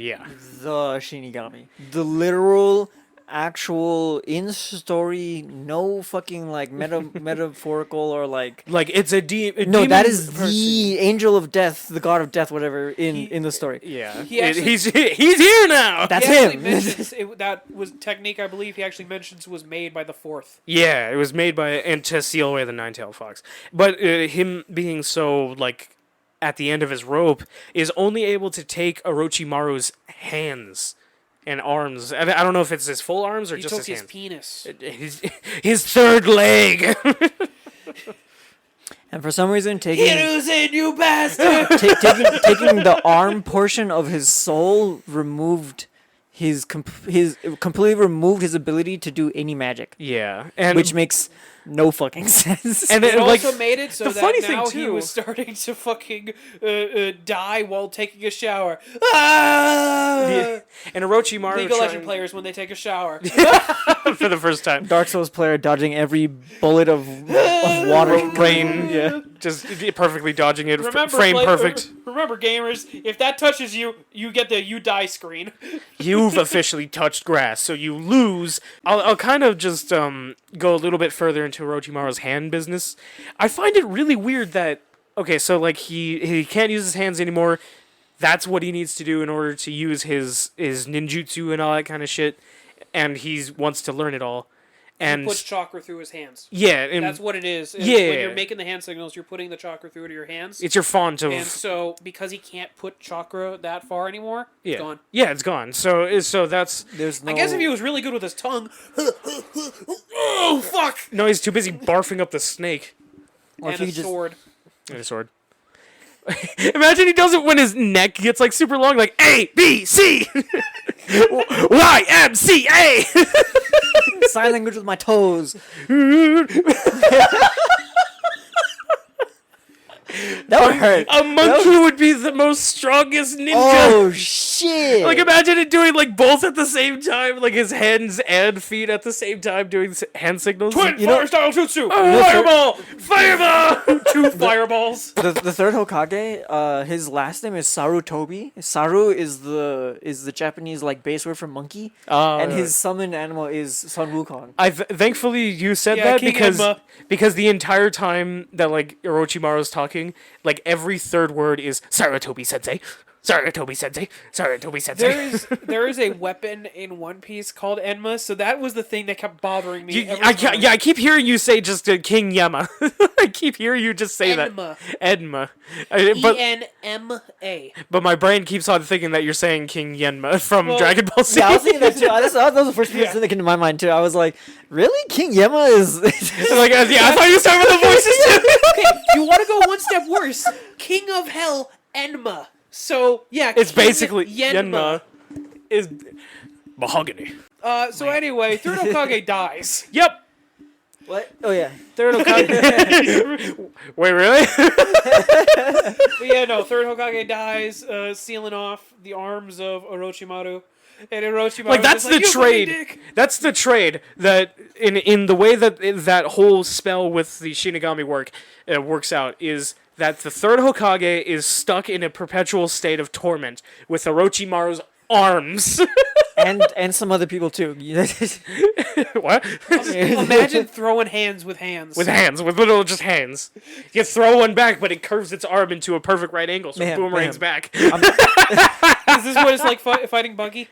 Yeah. The Shinigami. The literal, actual, in-story, no fucking, like, metaphorical or, like... Like, it's a No, demon that is person. the angel of death, the god of death, whatever, in the story. Yeah. He actually- He's here now! That's He actually him. mentions that was technique, I believe he actually mentions was made by the fourth. Yeah, it was made by, and to seal away the nine-tailed fox. But him being so, like, at the end of his rope, is only able to take Orochimaru's hands and arms. I don't know if it's his full arms or He just took his his hands. penis. His third leg. And for some reason, taking Hiruzen, you bastard! taking the arm portion of his soul removed his completely removed his ability to do any magic, Yeah, and which makes no fucking sense. and It it, like also made it so the that funny thing now he too- was starting to fucking die while taking a shower. Ah! and Orochimaru League of Legends trying- players when they take a shower. for the first time. Dark Souls player dodging every bullet of water Rain, Yeah. just perfectly dodging it, Remember, frame perfect. Remember, gamers, if that touches you, you get the "you die" screen. You've officially touched grass, so you lose. I'll kind of just go a little bit further into Orochimaru's hand business. I find it really weird that, okay, so like he can't use his hands anymore. That's what he needs to do in order to use his ninjutsu and all that kind of shit, and he wants to learn it all. He And puts chakra through his hands. yeah, and That's what it is. Yeah. When you're making the hand signals, you're putting the chakra through to your hands. it's your font of And so, because he can't put chakra that far anymore, yeah, it's gone. yeah, it's gone. So that's There's no. I guess if he was really good with his tongue, oh fuck, no, he's too busy barfing up the snake or if and a he just sword. and a sword. Imagine he does it when his neck gets like super long, like A B C Y M C A. sign language with my toes. That would hurt. A monkey would be the most strongest ninja. Oh shit! Like imagine it doing like both at the same time, like his hands and feet at the same time doing hand signals. Twin You know- fire style jutsu. Fireball! Fireball! Two fireballs. the third Hokage, his last name is Sarutobi. Saru is the Japanese like base word for monkey, and his summoned animal is Sun Wukong. Thankfully you said Yeah, that King because Enma. the entire time that like Orochimaru's talking, like every third word is Sarutobi Sensei, Sarutobi Sensei, Sarutobi Sensei. There is a weapon in One Piece called Enma, so that was the thing that kept bothering me. I keep hearing you say just King Yama. I keep hearing you just say Enma. that. Edma. But ENMA. but my brain keeps on thinking that you're saying King Yenma from Well, Dragon Ball Z. Yeah, I was thinking that too. That was the first person that came to my mind too. I was like, really? King Yema is. Like, yeah, I thought you started with the voices too. Okay, you want to go one step worse? King of Hell, Enma. So yeah, It's King basically Yenma. Yenma is mahogany. So anyway, Third Hokage dies. Yep. What? Oh yeah. Third Hokage. Wait, really? But yeah, no. Third Hokage dies, sealing off the arms of Orochimaru, and Orochimaru Like that's the "You fucking trade. dick." That's the trade that in the way that that whole spell with the Shinigami works out is that the third Hokage is stuck in a perpetual state of torment with Orochimaru's arms. And some other people too. What? Imagine throwing hands with hands. With hands, with literal just hands. You throw one back, but it curves its arm into a perfect right angle, so it boomerangs back. Is this what it's like fighting Buggy?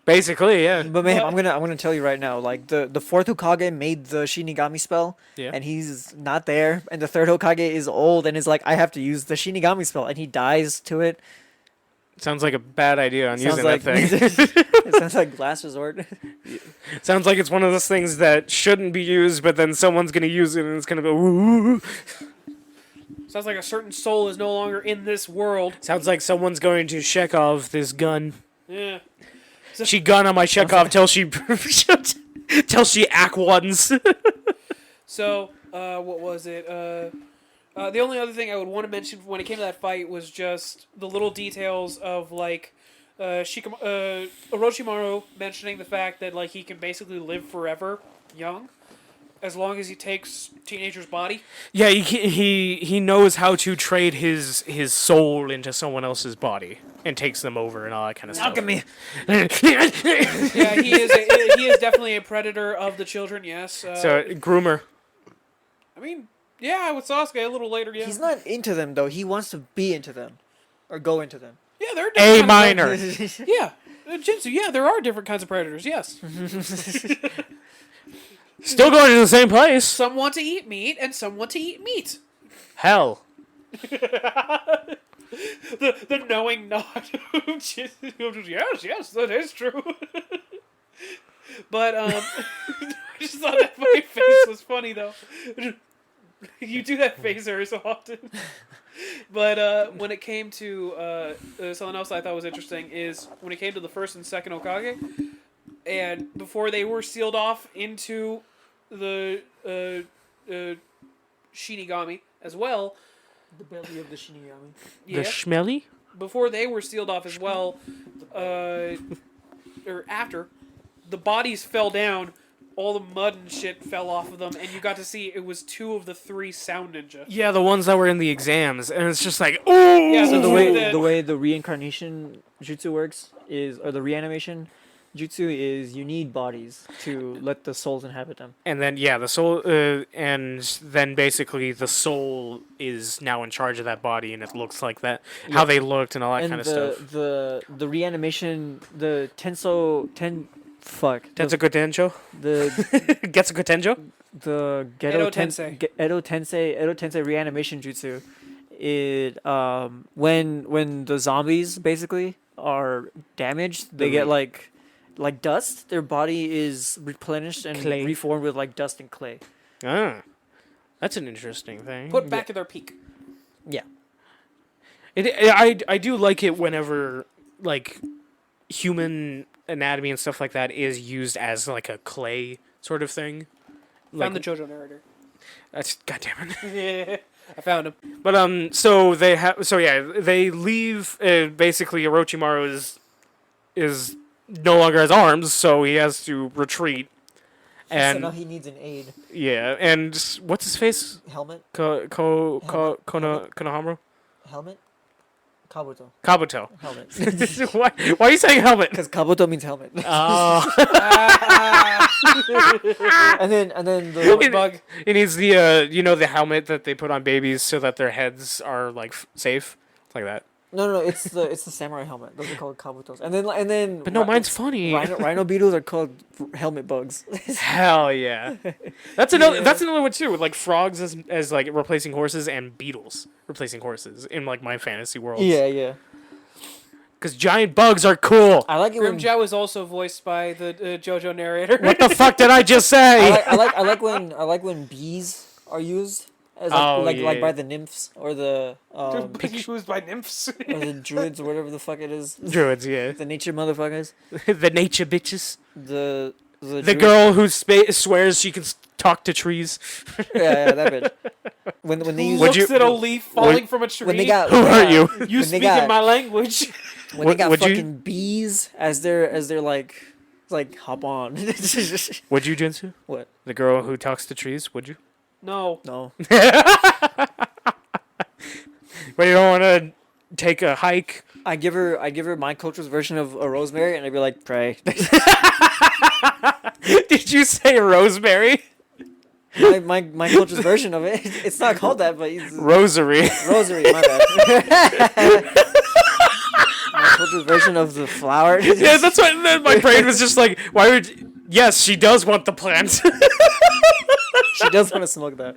Basically, yeah. But man, I'm gonna tell you right now, like the fourth Hokage made the Shinigami spell, Yeah. and he's not there, and the third Hokage is old and is like, I have to use the Shinigami spell, and he dies to it. Sounds like a bad idea on Sounds using like that thing. it sounds like last resort. Sounds like it's one of those things that shouldn't be used, but then someone's gonna use it and it's gonna go. Ooh. Sounds like a certain soul is no longer in this world. Sounds like someone's going to Chekhov this gun. Yeah. She gun on my Chekhov till she act ones. So, what was it? The only other thing I would want to mention when it came to that fight was just the little details of like Orochimaru mentioning the fact that like he can basically live forever young as long as he takes teenager's body. Yeah, he knows how to trade his soul into someone else's body and takes them over and all that kind of stuff. Alchemy. Yeah, he is definitely a predator of the children. Yes. So groomer. I mean, yeah, with Sasuke a little later. Yeah. He's not into them though. He wants to be into them, or go into them. Yeah, they're A different minor. kinds of- yeah, Jinsu. Yeah, there are different kinds of predators. Yes. Still going to the same place. Some want to eat meat, and some want to eat meat. Hell. The knowing nod. Yes, that is true. But I just thought that my face was funny though. You do that face every so often. But when it came to something else I thought was interesting is when it came to the first and second Hokage, and before they were sealed off into the Shinigami as well. The belly of the Shinigami. Yeah. The Schmelly? Before they were sealed off as well, or after, the bodies fell down, all the mud and shit fell off of them, and you got to see it was 2 of the 3 Sound Ninja. Yeah, the ones that were in the exams, and it's just like, ooh. Yeah, So the way the reincarnation jutsu works is, or the reanimation jutsu is, you need bodies to let the souls inhabit them. And then the soul, and then basically the soul is now in charge of that body, and it looks like that, how they looked and all that And kind of stuff. the reanimation, the Tenso Tetsuko the Getsuko Tenjo? the Edo Tensei. Edo Tensei reanimation jutsu. It when the zombies basically are damaged, they get like dust. Their body is replenished and Clay. reformed with like dust and clay. Ah, that's an interesting thing. Put back at their peak. Yeah. I do like it whenever like human anatomy and stuff like that is used as like a clay sort of thing. Found the JoJo narrator. That's goddamn it. Yeah, I found him. But so they leave. Basically, Orochimaru is no longer has arms, so he has to retreat. So And now he needs an aid. yeah, and what's his face? Helmet. Konohamaru? Helmet. Kabuto. Kabuto. Helmet. Why are you saying helmet? Because Kabuto means helmet. Oh. and then the Bug. It needs the the helmet that they put on babies so that their heads are like safe. It's like that. no, it's the samurai helmet. Those are called kabutos. And then. But no, mine's funny. Rhino beetles are called helmet bugs. Hell yeah. That's another one too, with like frogs as like replacing horses and beetles replacing horses in like my fantasy world. Yeah. Because giant bugs are cool. I like it when Grimjow is also voiced by the JoJo narrator. What the fuck did I just say? I like when bees are used as like by the nymphs or the Used by nymphs. or the druids or whatever the fuck it is. Druids, yeah. The nature motherfuckers. The nature bitches. The The girl who swears she can talk to trees. Yeah, that bitch. When they use Looks at a leaf falling from a tree. when they got Who are you? You speak in my language. when they got would you- fucking bees as their like hop on. Would you, Jinsu? What? The girl who talks to trees? Would you? No. No. But you don't want to take a hike. I give her my culture's version of a rosemary, and I'd be like, pray. Did you say rosemary? my culture's version of it. It's not called that, but it's Rosary. rosary. My bad. My culture's version of the flower. Yeah, that's why then my brain was just like, why would... Yes, she does want the plant. She does want to smoke that.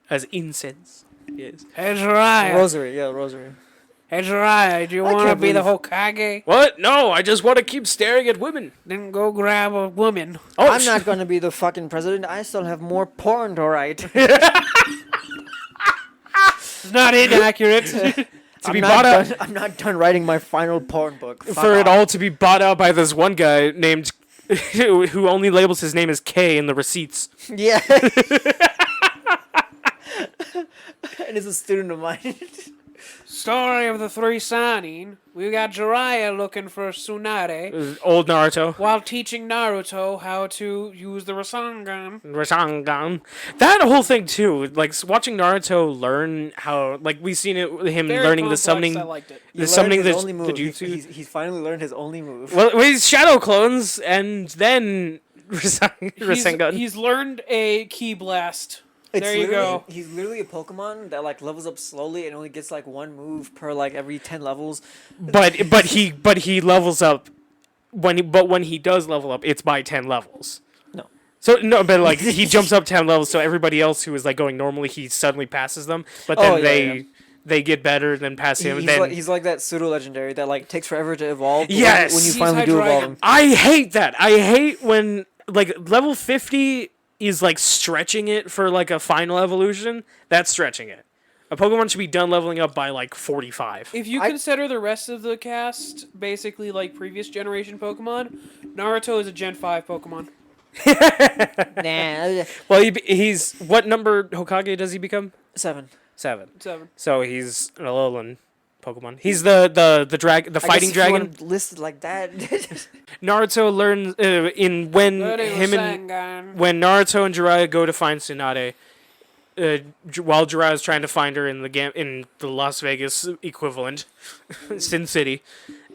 As incense. Yes. Hey, Jiraiya. Rosary, yeah, rosary. Hey, Jiraiya, do you want to can't be the believe- Hokage? What? No, I just want to keep staring at women. Then go grab a woman. Oh, I'm not going to be the fucking president. I still have more porn to write. It's not inaccurate. to be bought out... I'm not done writing my final porn book. Fuck For it off. all to be bought out by this one guy named... who only labels his name as K in the receipts. Yeah. And is a student of mine. Story of the three Sannin. We got Jiraiya looking for Tsunade Old Naruto. while teaching Naruto how to use the Rasengan. Rasengan. That whole thing too, like watching Naruto learn how, like we've seen it with him Very learning complex, the summoning, I liked it. He learned summoning his the only move. jutsu. He's finally learned his only move. Well, he's shadow clones and then Rasengan. He's learned a Ki Blast. There you literally- go. He's literally a Pokemon that like levels up slowly and only gets like one move per like every 10 levels. but he levels up when he does level up, it's by 10 levels. No. So no, but like he jumps up 10 levels, so everybody else who is like going normally, he suddenly passes them. But then Oh, yeah, they get better, then pass him. He's like that pseudo legendary that like takes forever to evolve. But Yes! When you He's finally do Hydreigon. evolve him. I hate that. I hate when like level 50 is like stretching it for like a final evolution. That's stretching it. A Pokemon should be done leveling up by like 45. If you consider the rest of the cast basically like previous generation Pokemon, Naruto is a Gen 5 Pokemon. Nah. Well, he's what number Hokage does he become? 7. 7. 7. So he's an Alolan Pokemon. He's the fighting dragon. Listed like that. Naruto learns when Naruto and Jiraiya go to find Tsunade, while Jiraiya is trying to find her in the Las Vegas equivalent, Sin City.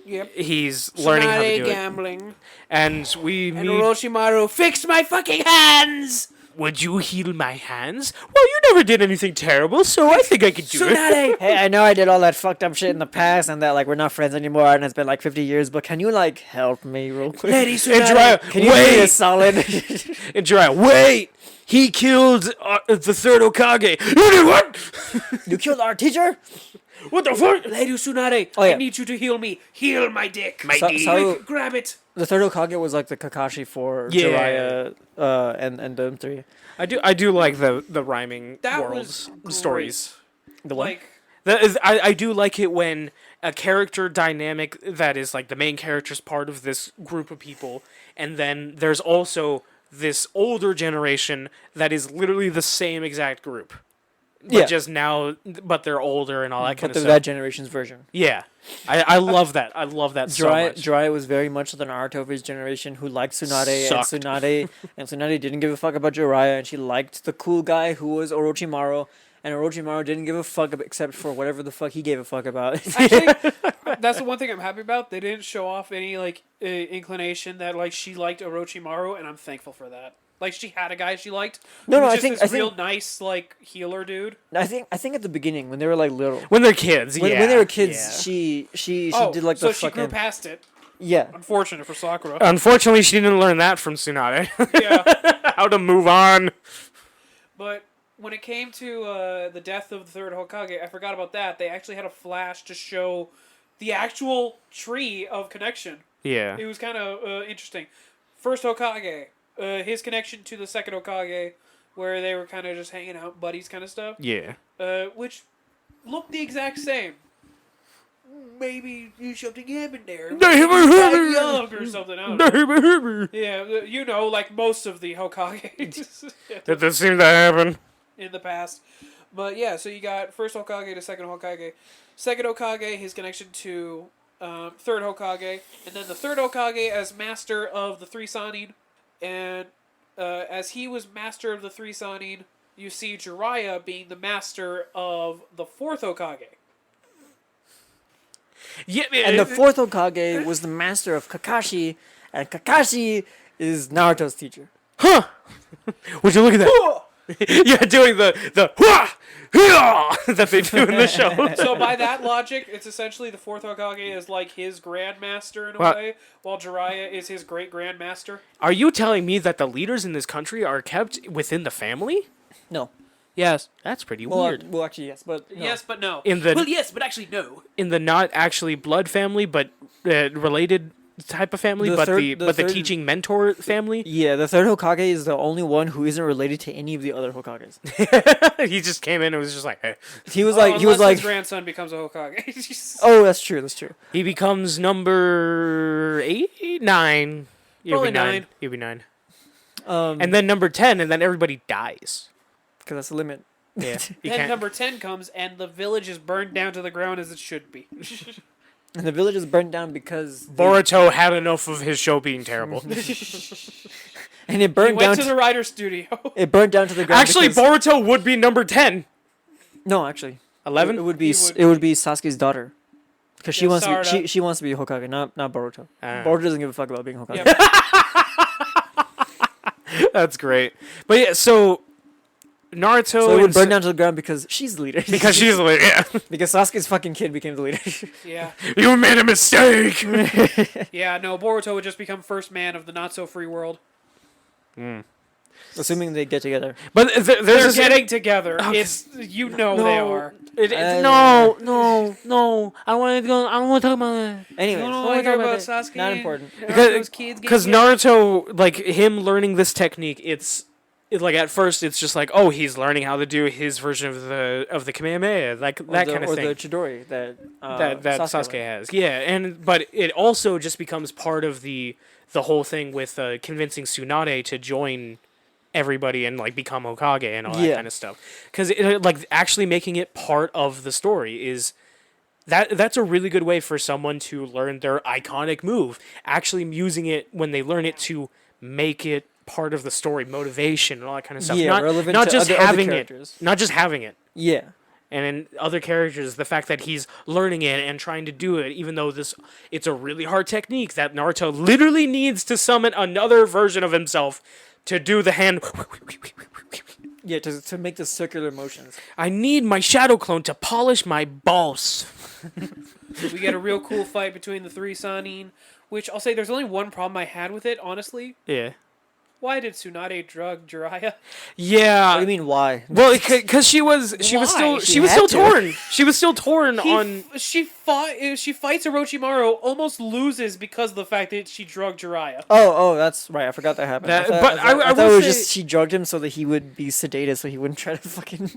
Yep. He's learning how to Tsunade do gambling. it. And we And meet... Orochimaru, fix my fucking hands! Would you heal my hands? Well, you never did anything terrible, so I think I could do it. Tsunade! Hey, I know I did all that fucked up shit in the past and that like we're not friends anymore and it's been like 50 years, but can you like help me real quick? Lady And Tsunade! Jiraiya, Can you be a wait! solid? And Jiraiya, wait! He killed the third Hokage. You did what? You killed our teacher? What the fuck? Lady Tsunade, Oh, yeah. I need you to heal me. Heal my dick. My dick. Saru- Grab it. The third Hokage was like the Kakashi for Yeah. Jiraiya and them three. I do like the rhyming That worlds was stories. The one? Like, I do like it when a character dynamic that is like the main character's part of this group of people, and then there's also this older generation that is literally the same exact group. But Yeah. just now, but they're older and all that kind But of they're stuff. that generation's version. Yeah. I love that. I love that so much. Jiraiya was very much the Naruto of his generation who liked Tsunade Sucked. and Tsunade didn't give a fuck about Jiraiya and she liked the cool guy who was Orochimaru and Orochimaru didn't give a fuck except for whatever the fuck he gave a fuck about. actually, that's the one thing I'm happy about. They didn't show off any, like, inclination that, like, she liked Orochimaru, and I'm thankful for that. Like, she had a guy she liked. No, who no, was I just think- this I think- real nice, like, healer dude. I think at the beginning when they were like little. When they're kids, When yeah. they were kids, yeah. she Oh, did like so the she grew fucking past it. yeah. Unfortunate for Sakura. Unfortunately, she didn't learn that from Tsunade. Yeah. How to move on. But when it came to the death of the third Hokage, I forgot about that. They actually had a flash to show the actual tree of connection. Yeah. It was kind of interesting. First Hokage, his connection to the second Hokage, where they were kind of just hanging out, buddies kind of stuff, Yeah. which looked the exact same. maybe something happened there. They Maybe he died young or something. I don't know. That Yeah, you know, like most of the Hokage does seem to happen. in the past. But yeah, so you got first Hokage to second Hokage. Second Hokage, his connection to third Hokage. And then the third Hokage as master of the three Sannin. And as he was master of the three Sannin, you see Jiraiya being the master of the fourth Hokage. Yeah, And the fourth Hokage was the master of Kakashi, and Kakashi is Naruto's teacher. Huh? Would you look at that? Yeah, doing the that they do in the show. So by that logic, it's essentially the fourth Hokage is like his grandmaster in a What? way, while Jiraiya is his great grandmaster. Are you telling me that the leaders in this country are kept within the family? No. Yes. That's pretty weird. Well, actually, yes, but no. Yes, but no. In the Well, yes, but actually no. in the not actually blood family, but related type of family, The but third- the third- teaching mentor family. Yeah, the third Hokage is the only one who isn't related to any of the other Hokages. He just came in and was just like, hey. He was like, his grandson becomes a Hokage. oh, that's true, that's true. He becomes number 8, 9. He'll Probably be 9. 9. He'll be 9. And And then number 10, and then everybody dies. because that's the limit. Yeah. You Then can't. number 10 comes, and the village is burned down to the ground as it should be. And the village is burnt down because Boruto had enough of his show being terrible. and it He burned down. went to the writer's studio. It burned down to the ground. Actually, because- Boruto would be number 10. No, actually, 11? It would be. He would It would be Sasuke's daughter. Because she Yeah, wants to be, Sarada. she wants to be Hokage, not Boruto. Ah. Boruto doesn't give a fuck about being Hokage. Yeah. That's great. But yeah, so Naruto. So it would and burn down to the ground because she's the leader. because she's like, yeah, because Sasuke's fucking kid became the leader. Yeah. you made a mistake. Yeah, no, Boruto would just become first man of the not-so-free world. Assuming they get together. But They're there's getting together. Okay. It's they are. No. I want to go. I don't want to talk about that. Anyways, You don't don't wanna wanna hear talk about that. Sasuke? Not important. Naruto's kids Because getting Naruto, like him learning this technique, like at first it's just like, oh, he's learning how to do his version of the Kamehameha, like that kind of or thing. the Chidori that that Sasuke learned. has. Yeah, but it also just becomes part of the whole thing with convincing Tsunade to join everybody and like become Hokage and all that Yeah. kind of stuff. Because like actually making it part of the story is that's a really good way for someone to learn their iconic move. Actually using it when they learn it to make it part of the story, motivation and all that kind of stuff. Yeah, not relevant not to just other having it, characters. not just having it. Yeah. And in other characters, the fact that he's learning it and trying to do it, even though it's a really hard technique that Naruto literally needs to summon another version of himself to do the hand. Yeah, to make the circular motions. I need my shadow clone to polish my balls. We get a real cool fight between the three Sannin, which I'll say there's only one problem I had with it, honestly. Yeah. Why did Tsunade drug Jiraiya? Yeah. What do you mean, why? Well, because she was Why? still She had to. torn. She was still torn on. She fights Orochimaru, almost loses because of the fact that she drugged Jiraiya. Oh, that's right. I forgot that happened. That- I thought, but I thought, I I thought will it was say- just she drugged him so that he would be sedated, so he wouldn't try to fucking.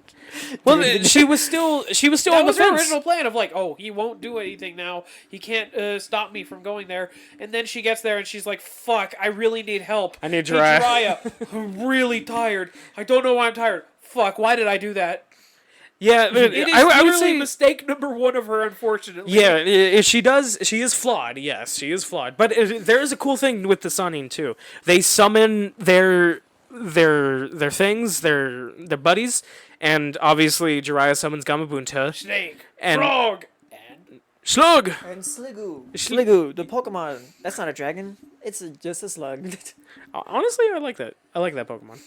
Well, she was still on That the was her fence. original plan of like, oh, he won't do anything now. He can't stop me from going there. And then she gets there and she's like, fuck, I really need help. I need Hey, Jiraiya. I'm really tired. I don't know why I'm tired. Fuck, why did I do that? Yeah, It is I would literally say mistake number one of her, unfortunately. Yeah, she is flawed. Yes, she is flawed. But there is a cool thing with the Sannin too. They summon their things, their buddies, and obviously Jiraiya summons Gamabunta. Snake, And- frog, and Slug. And Sliggoo, the Pokemon. That's not a dragon. It's just a slug. Honestly, I like that. I like that Pokemon.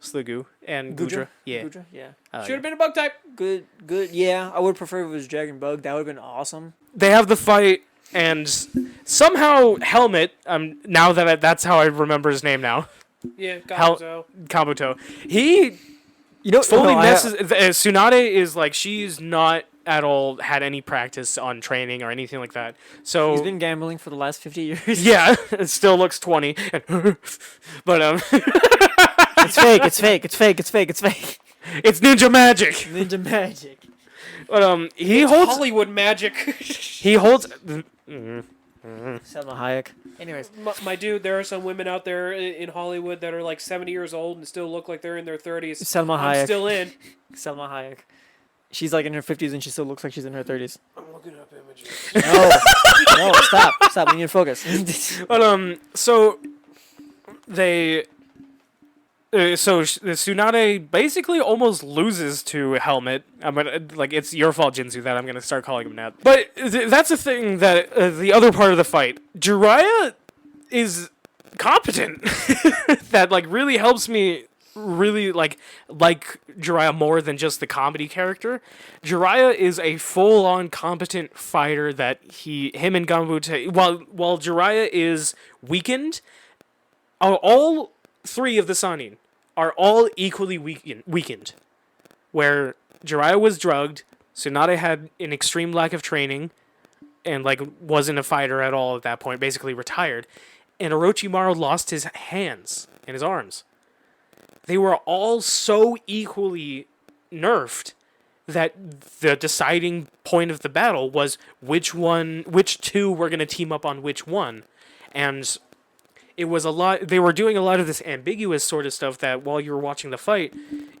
Sliggoo and Gudra. Yeah. Gudra? Yeah. I like should have it. been a bug type. Good. Yeah, I would prefer if it was Dragon Bug. That would have been awesome. They have the fight, and somehow Helmet. Now that that's how I remember his name now. Yeah, Hell- Kabuto. Kabuto. He You know, fully no, messes. Tsunade is like she's not at all had any practice on training or anything like that. So He's been gambling for the last 50 years. yeah, it still looks 20. But It's fake. It's fake. It's fake. It's fake. It's fake. it's ninja magic. Ninja magic. But he holds Hollywood magic. he holds. Selma Hayek. Anyways, My dude, there are some women out there in Hollywood that are like 70 years old and still look like they're in their 30s. Selma I'm Hayek. still in. Selma Hayek. She's like in her 50s and she still looks like she's in her 30s. I'm looking up images. No, stop. We need to focus. But so they. So Tsunade basically almost loses to Helmet. I'm gonna it's your fault, Jinzu, that I'm gonna start calling him that. But that's the thing that the other part of the fight, Jiraiya is competent. That really helps me really like Jiraiya more than just the comedy character. Jiraiya is a full-on competent fighter that him and Ganbute, while Jiraiya is weakened, all three of the Sannin are all equally weakened. Where Jiraiya was drugged, Tsunade had an extreme lack of training, and wasn't a fighter at all at that point, basically retired, and Orochimaru lost his hands and his arms. They were all so equally nerfed that the deciding point of the battle was which two were going to team up on which one. And it was a lot. They were doing a lot of this ambiguous sort of stuff that while you were watching the fight,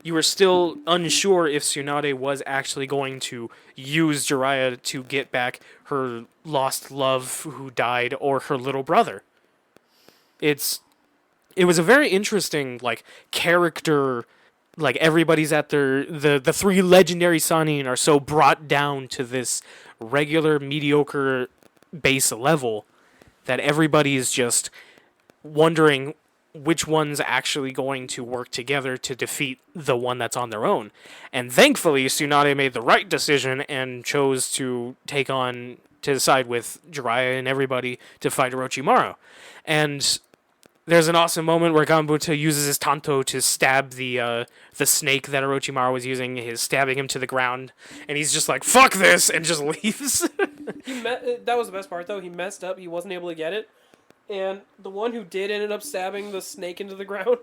you were still unsure if Tsunade was actually going to use Jiraiya to get back her lost love who died or her little brother. It was a very interesting character. Everybody's at the three legendary Sannin are so brought down to this regular mediocre base level that everybody is just wondering which one's actually going to work together to defeat the one that's on their own. And thankfully, Tsunade made the right decision and chose to side with Jiraiya and everybody to fight Orochimaru. And there's an awesome moment where Ganbute uses his Tanto to stab the snake that Orochimaru was using. He's stabbing him to the ground, and he's just like, "Fuck this," and just leaves. That was the best part, though. He messed up. He wasn't able to get it. And the one who did ended up stabbing the snake into the ground.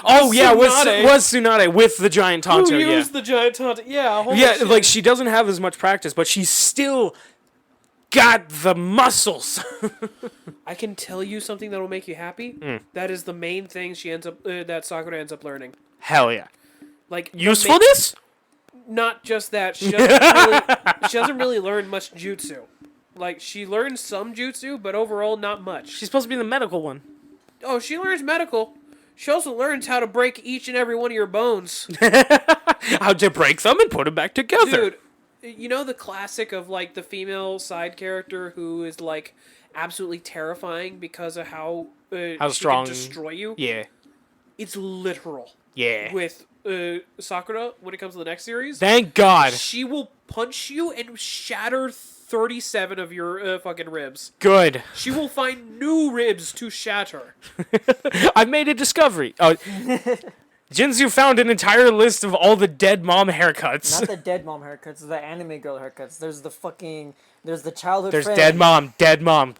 Oh, yeah, was Tsunade with the giant Tanto, Who used the giant Tanto. Yeah, holy yeah, shit. she doesn't have as much practice, but she's still got the muscles. I can tell you something that will make you happy. That is the main thing she ends up that Sakura ends up learning. Hell yeah. Usefulness? Not just that. She doesn't really learn much jutsu. She learns some jutsu, but overall not much. She's supposed to be the medical one. Oh, she learns medical. She also learns how to break each and every one of your bones. How to break them and put them back together. Dude, you know the classic of the female side character who is absolutely terrifying because of how strong she can destroy you? Yeah. It's literal. Yeah. With Sakura, when it comes to the next series. Thank God. She will punch you and shatter 37 of your fucking ribs. Good. She will find new ribs to shatter. I've made a discovery. Oh, Jinzu found an entire list of all the dead mom haircuts. Not the dead mom haircuts, the anime girl haircuts. There's the childhood There's friend. dead mom.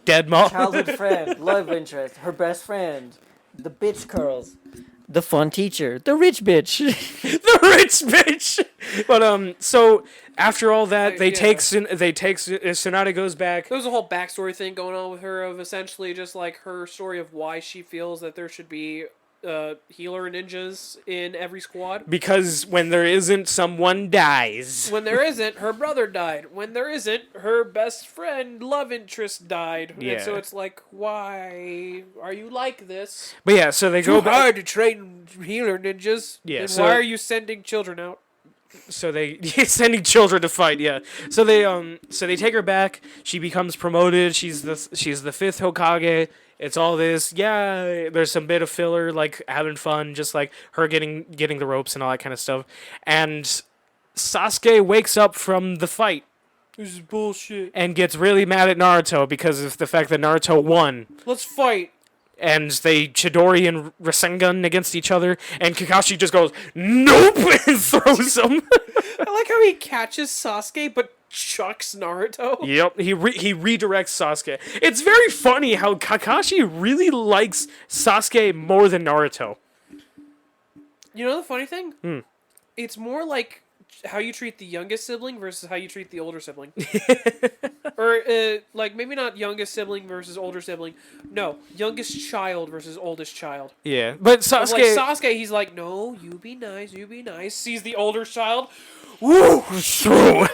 Childhood friend, love interest, her best friend, the bitch curls, the fun teacher, the rich bitch. The rich bitch. But so after all that, Tsunade goes back. There was a whole backstory thing going on with her of essentially just her story of why she feels that there should be healer ninjas in every squad. Because when there isn't, someone dies. When there isn't, her brother died. When there isn't, her best friend, love interest died. Yeah. And so it's why are you like this? But yeah, so they go Too back. hard to train healer ninjas. Yeah, And so- why are you sending children out? So they sending children to fight. Yeah. So they take her back. She becomes promoted. She's the 5th Hokage. It's all this. Yeah. There's some bit of filler, having fun, just her getting the ropes and all that kind of stuff. And Sasuke wakes up from the fight. This is bullshit. And gets really mad at Naruto because of the fact that Naruto won. Let's fight. And they Chidori and Rasengan against each other, and Kakashi just goes, "Nope," and throws him. I like how he catches Sasuke but chucks Naruto. Yep, he redirects Sasuke. It's very funny how Kakashi really likes Sasuke more than Naruto. You know the funny thing? It's more like how you treat the youngest sibling versus how you treat the older sibling. Or like maybe not youngest sibling versus older sibling. No, youngest child versus oldest child. Yeah, but Like Sasuke. Sasuke, he's like, no, you be nice, you be nice. Sees the older child, woo, Through.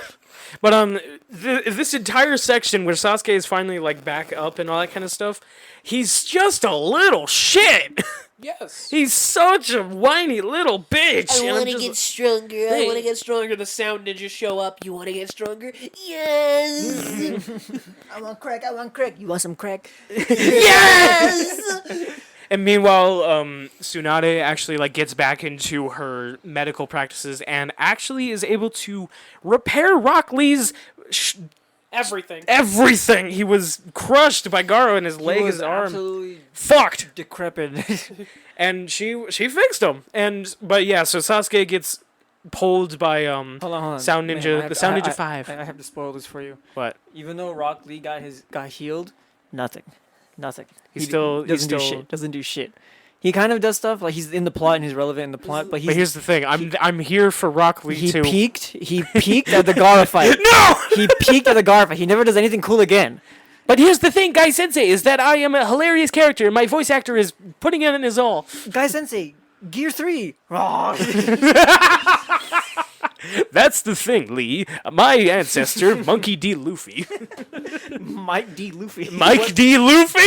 But this entire section where Sasuke is finally like back up and all that kind of stuff, he's just a little shit. Yes. He's such a whiny little bitch. I and I'm want to just- get stronger. I Hey. want to get stronger. The sound ninjas show up. You want to get stronger? Yes. I want crack. I want crack. You want some crack? Yes. And meanwhile, Tsunade actually like gets back into her medical practices and actually is able to repair Rock Lee's Everything. everything. He was crushed by Garo in his leg, He was his arm, absolutely fucked. decrepit. And she fixed him. But yeah, so Sasuke gets pulled by Hold on. Sound Man, Ninja, I have the to- Sound I- Ninja I- 5. I have to spoil this for you. What? Even though Rock Lee got healed, nothing. He's still Doesn't do shit. He kind of does stuff like he's in the plot and he's relevant in the plot, but But here's the thing. I'm here for Rock Lee he too. peaked at the Gaara fight. No! He peaked at the Gaara fight. He never does anything cool again. But here's the thing, Guy Sensei, is that I am a hilarious character and my voice actor is putting it in his all. Guy Sensei, Gear 3. That's the thing, Lee. My ancestor, Monkey D. Luffy. Mike D. Luffy. Mike D. Luffy?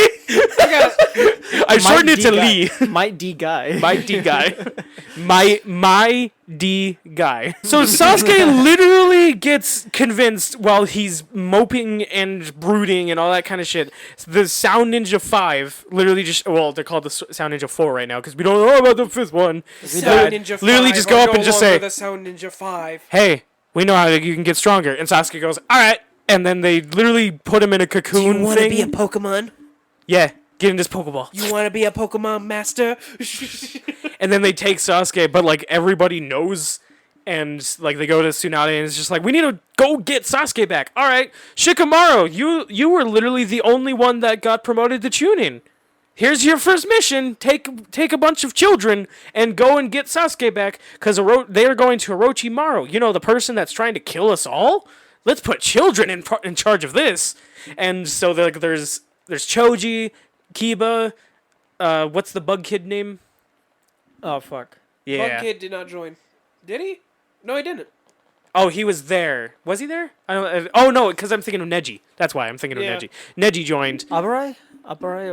I shortened it to Lee. Mike D. Guy. Mike D. Guy. My D. Guy. So Sasuke literally gets convinced while he's moping and brooding and all that kind of shit. The Sound Ninja 5 literally just, well, they're called the Sound Ninja 4 right now because we don't know about the 5th one. Sound Ninja 5 literally just go are up no and just longer say, the Sound Ninja 5. hey, we know how you can get stronger. And Sasuke goes, all right. And then they literally put him in a cocoon You want to thing. be a Pokemon? Yeah, get in this Pokeball. You want to be a Pokemon master? And then they take Sasuke, but like everybody knows, and like they go to Tsunade, and it's just like, we need to go get Sasuke back. All right, Shikamaru, you were literally the only one that got promoted to Chunin. Here's your first mission. Take a bunch of children and go and get Sasuke back, because they are going to Orochimaru. You know, the person that's trying to kill us all. Let's put children in charge of this. And so there's Choji, Kiba, what's the bug kid name? Oh, fuck. Yeah. Bug Kid did not join. Did he? No, he didn't. Oh, he was there. Was he there? I don't. Oh no, because I'm thinking of Neji. That's why I'm thinking of Yeah. Neji. Neji joined. Abarai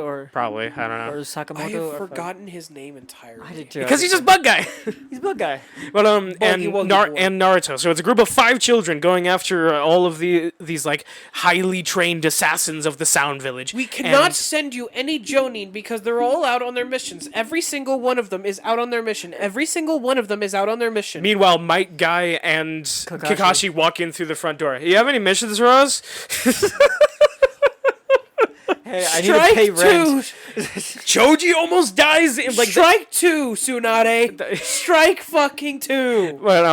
or Probably. I don't or know. Sakamoto? I or have forgotten his name entirely. I did too. Because he's just bug guy. He's a bug guy. But Wuggy boy. and Naruto. So it's a group of 5 children going after all of these like highly trained assassins of the Sound Village. We cannot And- send you any Jonin because they're all out on their missions. Every single one of them is out on their mission. Every single one of them is out on their mission. Meanwhile, Mike Guy and Kakashi walk in through the front door. You have any missions for us? Hey, I need to pay rent. Choji almost dies. Strike 2, Tsunade. Strike fucking 2. But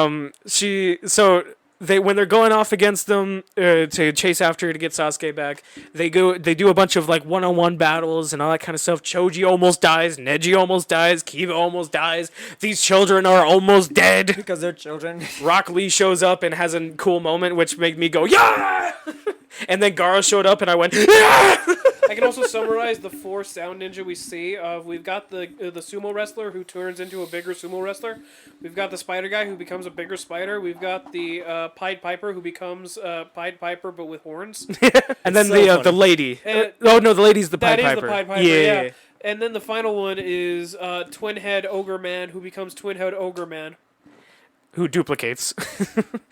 when they're going off against them to chase after her to get Sasuke back, they do a bunch of like one-on-one battles and all that kind of stuff. Choji almost dies, Neji almost dies, Kiba almost dies. These children are almost dead. Because they're children. Rock Lee shows up and has a cool moment, which made me go yeah. And then Gaara showed up and I went yeah. I can also summarize the 4 Sound Ninja we see. We've got the sumo wrestler who turns into a bigger sumo wrestler. We've got the spider guy who becomes a bigger spider. We've got the Pied Piper who becomes Pied Piper but with horns. And then so the lady. And- Oh no, the lady's the That Pied is Piper. the Pied Piper, yeah. And then the final one is Twin Head Ogre Man who becomes Twin Head Ogre Man. Who duplicates.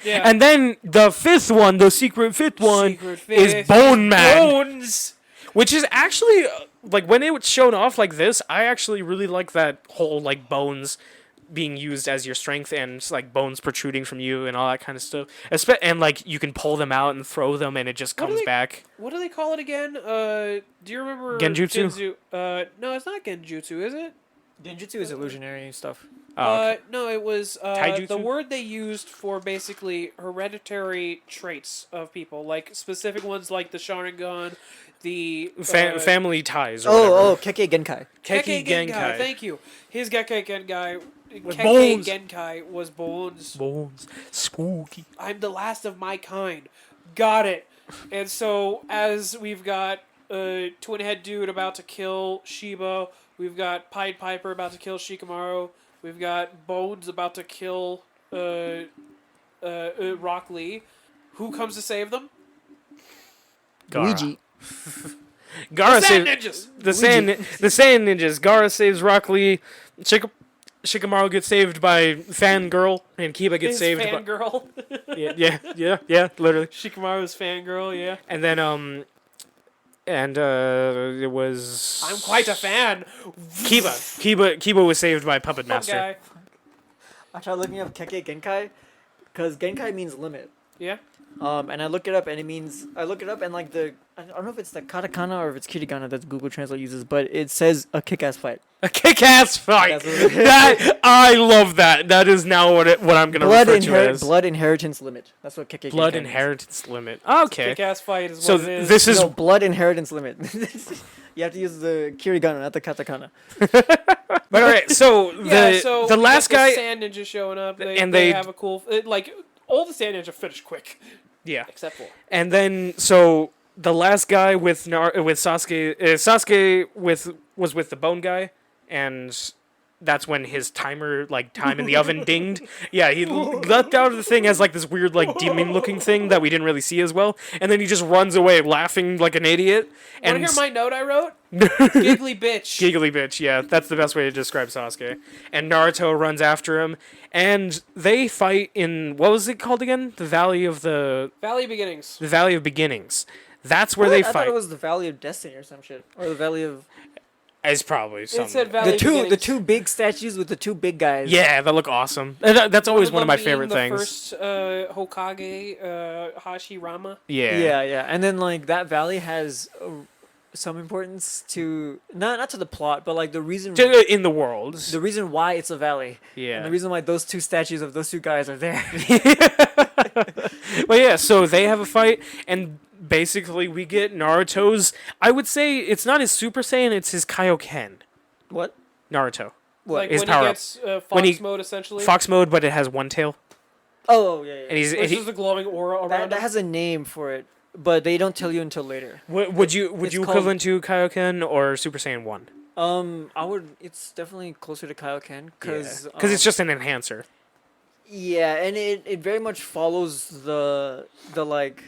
Yeah. And then the 5th one, the secret 5th one, Secret is fifth Bone Man. Bones! Which is actually, like, when it was shown off like this, I actually really like that whole, like, bones being used as your strength and, like, bones protruding from you and all that kind of stuff. And, like, you can pull them out and throw them and it just What do comes they- back. What do they call it again? Do you remember Genjutsu? No, it's not Genjutsu, is it? Genjutsu is illusionary stuff. Oh, okay. No, it was Taijutsu? the word they used for basically hereditary traits of people, like specific ones like the Sharingan, the Family ties. Or whatever. Oh, Kekkei Genkai. Kekkei Genkai. Thank you. His Gekkei Genkai, With Kekkei bones. Genkai was bones. Bones. Spooky. I'm the last of my kind. Got it. And so as we've got Twin Head Dude about to kill Shiba, we've got Pied Piper about to kill Shikamaru, we've got Bones about to kill Rock Lee. Who comes to save them? Gara. Luigi. Gara The Sand saves Ninjas! the Sand Ninjas. Gara saves Rock Lee. Shikamaru gets saved by Fangirl, and Kiba gets His saved by fangirl. yeah, literally. Shikamaru's fangirl, yeah. And then it was I'm quite a fan. Kiba was saved by Puppet Master. Guy. I tried looking up Kekkei Genkai, because Genkai means limit. Yeah. And I look it up, and I look it up, and like I don't know if it's the katakana or if it's kirigana that Google Translate uses, but it says a kick-ass fight. A kick-ass fight. That's what it That I love that. That is now what I'm gonna refer to as blood inheritance limit. That's what Kekkei blood Genkai means. inheritance limit. Okay. Kick-ass fight is So what it is. this is No, blood inheritance limit. You have to use the kirigana, not the katakana. but all right. So so the we last get guy. the Sand Ninja showing up. And they they- have a cool like all the Sand Ninja finish quick Yeah. except for And then so the last guy with Sasuke, Sasuke was with the bone guy, and that's when his time in the oven dinged. Yeah, he leapt out of the thing as like this weird like demon looking thing that we didn't really see as well, and then he just runs away laughing like an idiot. Want And to hear my note I wrote? Giggly bitch. giggly bitch, yeah, that's the best way to describe Sasuke. And Naruto runs after him, and they fight in what was it called again? The Valley of Beginnings. the Valley of Beginnings. That's where they I thought fight. it was the Valley of Destiny or some shit, or the Valley of It's probably It something. said Valley the Beginnings. two big statues with the two big guys. Yeah, that look awesome. That's always one of my them favorite being the things. First Hokage Hashirama. Yeah. Yeah, and then like that valley has some importance to not to the plot, but like the reason In the world. why it's a valley. Yeah. And the reason why those two statues of those two guys are there. Well, yeah, so they have a fight, and basically we get Naruto's. I would say it's not his Super Saiyan, it's his Kaioken. What? Naruto. Like His when power he up. gets Fox When he- mode essentially. Fox mode, but it has one tail. Oh, yeah. And he's. Which is the glowing aura around that him. has a name for it, but they don't tell you until later. Would you It's called- equivalent to Kaioken or Super Saiyan 1? I would. It's definitely closer to Kaioken because it's just an enhancer. yeah, and it very much follows the like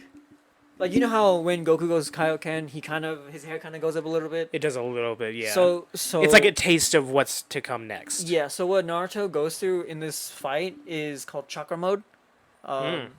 you know how when Goku goes Kaioken, his hair kind of goes up a little bit. It does a little bit, yeah. So it's like a taste of what's to come next. yeah. So what Naruto goes through in this fight is called chakra mode, and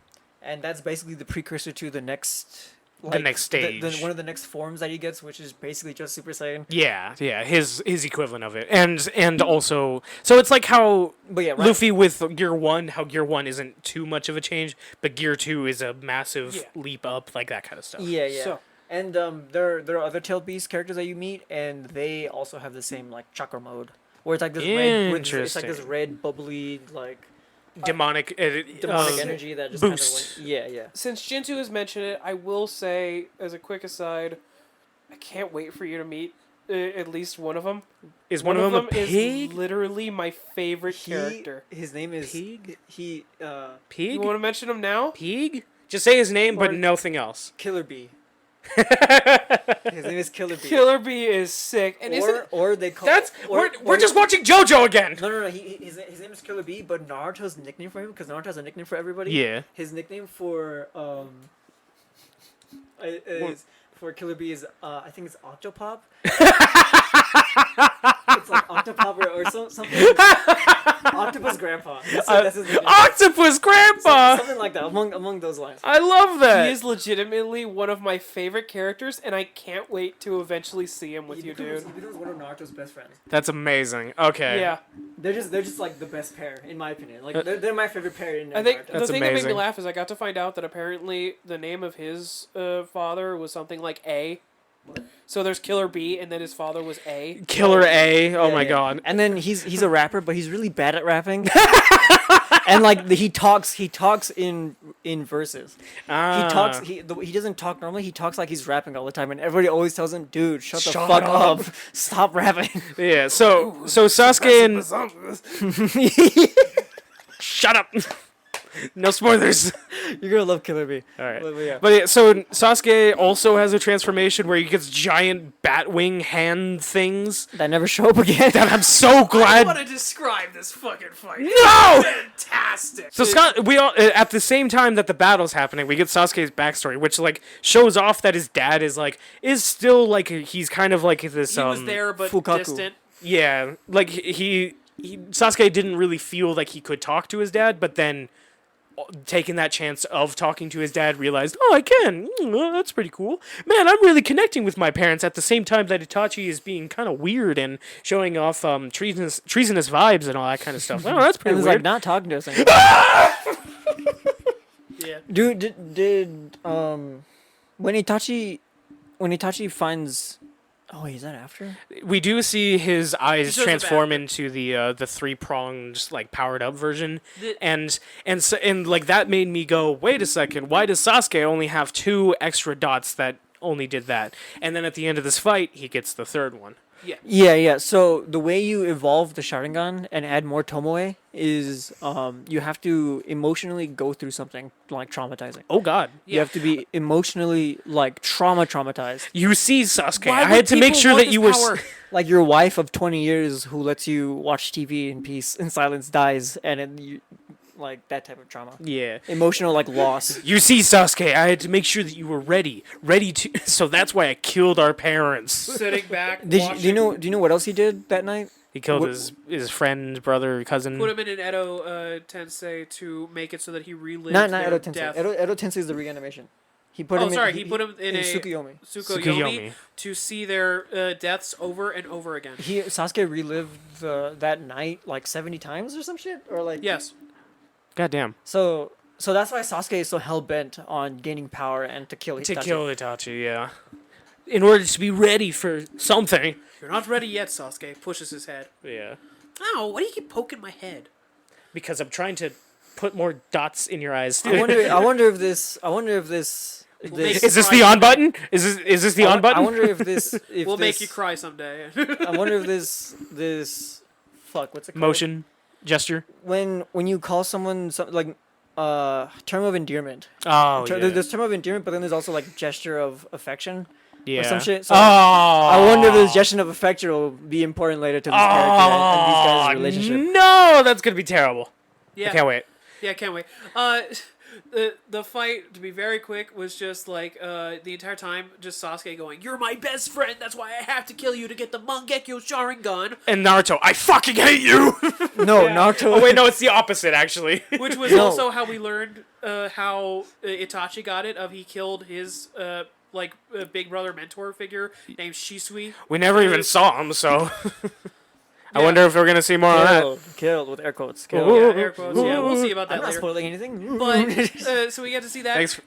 that's basically the precursor to the next. next stage. One of the next forms that he gets, which is basically just Super Saiyan. Yeah, his equivalent of it, and also, so it's like how But yeah, right. Luffy with Gear 1, how Gear 1 isn't too much of a change, but Gear 2 is a massive leap up, like that kind of stuff. Yeah. So- And there are other Tailed Beast characters that you meet, and they also have the same like chakra mode, where it's like this red, it's like this Interesting. red bubbly like Demonic energy that just boost. kind of yeah. Since Jintu has mentioned it, I will say, as a quick aside, I can't wait for you to meet at least one of them. Is one of them a is pig? literally my favorite character. His name is Pig? He Pig? You want to mention him now? Pig? Just say his name, but Or- nothing else. Killer Bee. His name is Killer Bee. Killer Bee is sick, and isn't Or they call We're just watching JoJo again. No. His name is Killer Bee, but Naruto's nickname for him, because Naruto has a nickname for everybody. Yeah. His nickname for Killer Bee is I think it's Octopop. It's like Octopop or something. Octopus Grandpa. That's his nickname. Octopus Grandpa. Something like that. Among those lines. I love that. he is legitimately one of my favorite characters, and I can't wait to eventually see him with He you, becomes dude. one of Naruto's best friends. That's amazing. Okay. Yeah, They're just like the best pair in my opinion. Like they're my favorite pair in I think Naruto. the That's thing that made me amazing. laugh is I got to find out that apparently the name of his father was something like A. So there's Killer B, and then his father was A. Killer A. Oh Yeah, my yeah. god. And then he's a rapper, but he's really bad at rapping. And like he talks in verses. He doesn't talk normally. He talks like he's rapping all the time, and everybody always tells him, "Dude, shut the fuck up. Stop rapping." Yeah. So Sasuke and shut up. No spoilers. You're gonna love Killer Bee. All right. But yeah. But yeah, so Sasuke also has a transformation where he gets giant bat wing hand things. That never show up again. That I'm so glad. I want to describe this fucking fight. No! Fantastic. So Scott, we all at the same time that the battle's happening, we get Sasuke's backstory, which like shows off that his dad is still like he's kind of like this. He was there, but Fukaku. distant. Yeah, like he Sasuke didn't really feel like he could talk to his dad, but then taking that chance of talking to his dad, realized, oh, I can. That's pretty cool. Man, I'm really connecting with my parents at the same time that Itachi is being kind of weird and showing off treasonous vibes and all that kind of stuff. Oh, that's pretty And he's weird. like not talking to us anymore. Yeah. Dude, did when Itachi finds, oh wait, is that after? We do see his eyes shows up transform after. into the 3-pronged like powered up version, The- and like that made me go, wait a second, why does Sasuke only have 2 extra dots that only did that? And then at the end of this fight, he gets the 3rd one. Yeah. So the way you evolve the Sharingan and add more Tomoe is you have to emotionally go through something like traumatizing. Oh God! You have to be emotionally like traumatized. You see, Sasuke, Why I had would to make people sure want that you this were. power? Like your wife of 20 years who lets you watch TV in peace in silence dies, and then you like that type of trauma. Yeah. Emotional like loss. You see, Sasuke, I had to make sure that you were ready to. So that's why I killed our parents. Sitting back. Do watching, you know what else he did that night? He killed What- his friend, brother, cousin. Put him in an Edo Tensei to make it so that he relived Not their Edo Tensei. death. Edo Tensei is the reanimation. He put Oh, him sorry, in, he put him in a Tsukuyomi. Tsukuyomi to see their deaths over and over again. Sasuke relived that night like 70 times or some shit, or like Yes. God damn. So that's why Sasuke is so hell bent on gaining power and to kill Itachi. To kill Itachi, yeah. In order to be ready for something. You're not ready yet, Sasuke. Pushes his head. Yeah. Ow, why do you keep poking my head? Because I'm trying to put more dots in your eyes. I wonder if this. make Is this the on button? Is this the on button? I wonder if this. If We'll this, make you cry someday. I wonder if this. Fuck. What's it called? Motion gesture. When you call someone like term of endearment. Oh, yeah. There's term of endearment, but then there's also like gesture of affection. Yeah. some shit. So Oh. I wonder if this gesture of affection will be important later to this character and these guys' relationship. No, that's gonna be terrible. Yeah. I can't wait. Yeah, can't wait. The fight, to be very quick, was just like the entire time just Sasuke going, "You're my best friend. That's why I have to kill you to get the Mangekyo Sharingan," And Naruto, I fucking hate you. No, Yeah. Naruto. Oh wait, no, it's the opposite actually. which was No. also how we learned how Itachi got it. Of he killed his big brother mentor figure named Shisui. We never even saw him, so I Yeah. wonder if we're gonna see more of that. Killed with air quotes. Killed. Ooh. Yeah, air quotes. Yeah, we'll see about I'm that not later. spoiling anything. But so we get to see that. Thanks.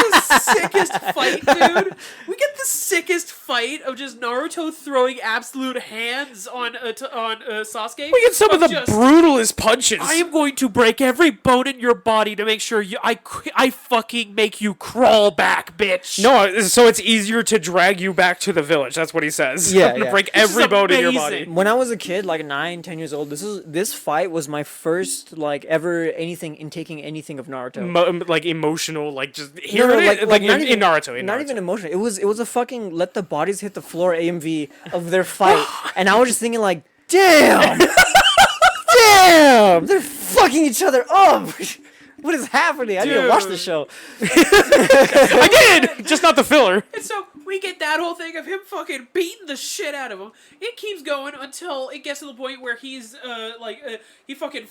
The sickest fight, dude. We get the sickest fight of just Naruto throwing absolute hands on Sasuke. We get some of the just, brutalest punches. I am going to break every bone in your body to make sure I fucking make you crawl back, bitch. No, so it's easier to drag you back to the village. That's what he says. Yeah, I'm gonna yeah. break This is every bone in your body. amazing. When I was a kid, like 9, 10 years old, this fight was my first like ever anything in taking anything of Naruto. Like emotional, like just No, here no, it is, like not in even- Naruto. In not Naruto. even emotional. It was a fucking let the bodies hit the floor AMV of their fight, and I was just thinking like, damn, damn, they're fucking each other up. What is happening? I need to watch the Dude. show. I did, just not the filler. And so we get that whole thing of him fucking beating the shit out of him. It keeps going until it gets to the point where he's he fucking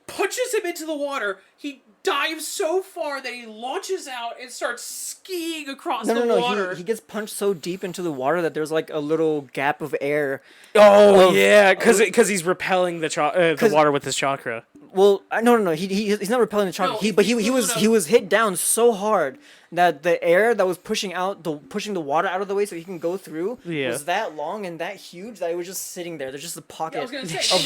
punches him into the water. He dives so far that he launches out and starts skiing across the water. He gets punched so deep into the water that there's like a little gap of air. Oh Of- yeah, because he's repelling the water with his chakra. Well, no. He's not repelling the chakra. No, But he no. was hit down so hard that the air that was pushing the water out of the way so he can go through was that long and that huge that it was just sitting there. There's just a pocket of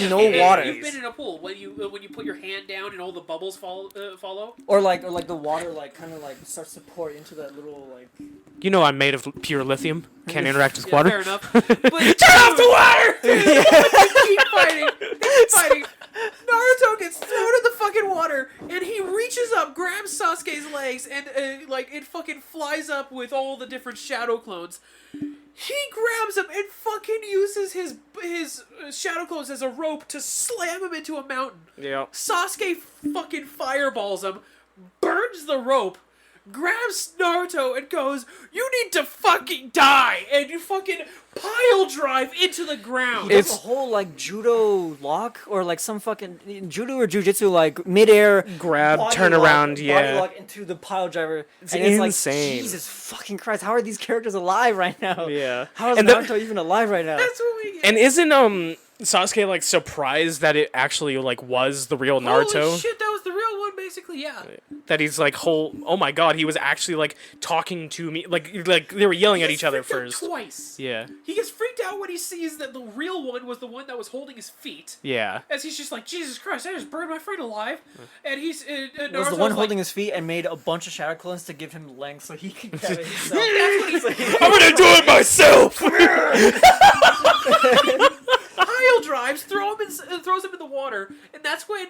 no water. You've been in a pool when you put your hand down and all the bubbles follow. Or like the water kind of starts to pour into that little You know I'm made of pure lithium. Can't interact with water. Fair enough. But, turn off the water! Keep fighting. Naruto gets thrown in the fucking water, and he reaches up, grabs Sasuke's legs, and it fucking flies up with all the different shadow clones. He grabs him and fucking uses his shadow clones as a rope to slam him into a mountain. Yeah. Sasuke fucking fireballs him, burns the rope, grabs Naruto and goes, "You need to fucking die!" And you fucking pile drive into the ground. It's a whole judo lock or some fucking judo or jujitsu midair grab, turn around, body yeah. lock into the pile driver. It's and insane. It's Jesus fucking Christ! How are these characters alive right now? Yeah. How is Naruto even alive right now? That's what we get. And isn't Sasuke surprised that it actually was the real Naruto? Holy shit, that was the real one, basically. Yeah. That he's oh my god, he was actually talking to me, they were yelling at each other first. Twice. Yeah. He gets freaked out when he sees that the real one was the one that was holding his feet. Yeah. As he's just like, Jesus Christ, I just burned my friend alive. And he's was the one holding his feet and made a bunch of shadow clones to give him length so he could grab it himself. That's what he's like. I'm gonna do it myself. Pile drives, throws him in the water, and that's when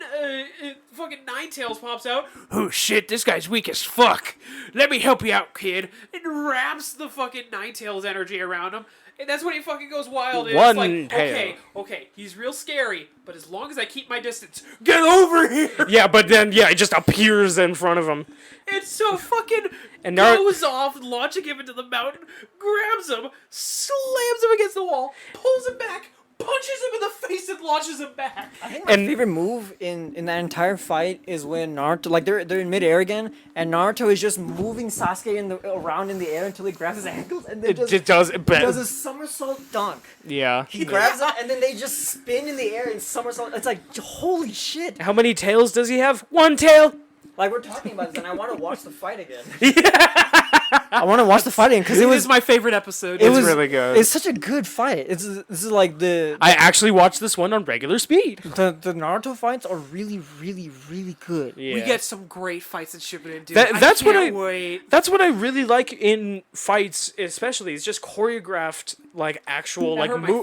fucking Ninetales pops out. Oh shit, this guy's weak as fuck. Let me help you out, kid. And wraps the fucking Ninetales energy around him. And that's when he fucking goes wild. And One it's tail. Okay, he's real scary, but as long as I keep my distance, get over here. Yeah, but then it just appears in front of him. It's so fucking And goes off, launching him into the mountain, grabs him, slams him against the wall, pulls him back, punches him in the face and launches him back. I think my favorite move in that entire fight is when Naruto, they're in midair again, and Naruto is just moving Sasuke around in the air until he grabs his ankles, and then does a somersault dunk. Yeah. He grabs him, and then they just spin in the air and somersault. It's like, holy shit! How many tails does he have? One tail. We're talking about this, and I want to watch the fight again. I want to watch the fight again because it was my favorite episode. It was really good. It's such a good fight. This is I actually watched this one on regular speed. The Naruto fights are really, really, really good. Yeah. We get some great fights in Shippuden, dude. That's wait. That's what I really like in fights, especially. It's just choreographed, actual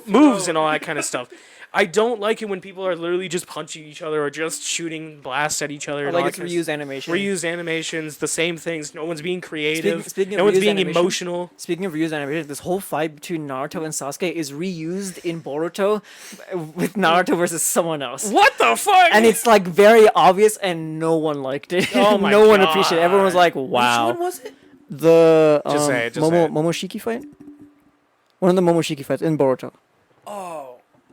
moves and all that kind of stuff. I don't like it when people are literally just punching each other or just shooting blasts at each other. Or it's reused animation. Reused animations, the same things. No one's being creative. Speaking no of one's being animation, emotional. Speaking of reused animation, this whole fight between Naruto and Sasuke is reused in Boruto with Naruto versus someone else. What the fuck? And it's very obvious, and no one liked it. Oh my no one God. appreciated it. Everyone was like, "Wow." Which one was it? The Just say it, just say it. Momoshiki fight. One of the Momoshiki fights in Boruto. Oh.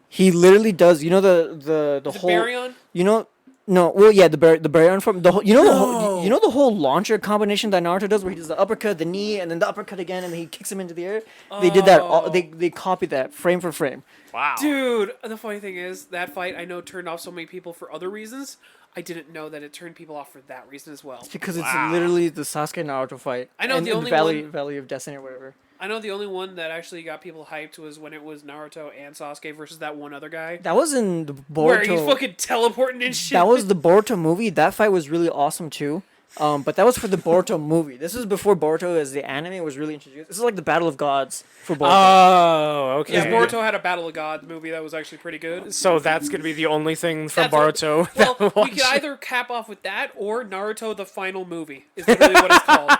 He literally does. You know the whole. Baryon? You know. No, well, yeah, the Baryon from the whole, the whole launcher combination that Naruto does, where he does the uppercut, the knee, and then the uppercut again, and then he kicks him into the air. They did that. They copied that frame for frame. Wow. Dude, the funny thing is, that fight I know turned off so many people for other reasons. I didn't know that it turned people off for that reason as well. It's because it's literally the Sasuke Naruto fight. I know and the only Valley of Destiny or whatever. I know the only one that actually got people hyped was when it was Naruto and Sasuke versus that one other guy. That was in the Boruto. Where he's fucking teleporting and shit. That was the Boruto movie. That fight was really awesome too. But that was for the Boruto movie. This was before Boruto as the anime was really introduced. This is like the Battle of Gods for Boruto. Oh, okay. Yeah, Boruto had a Battle of Gods movie that was actually pretty good. So that's going to be the only thing from That's Boruto. Well, we could either cap off with that or Naruto the Final Movie is literally what it's called.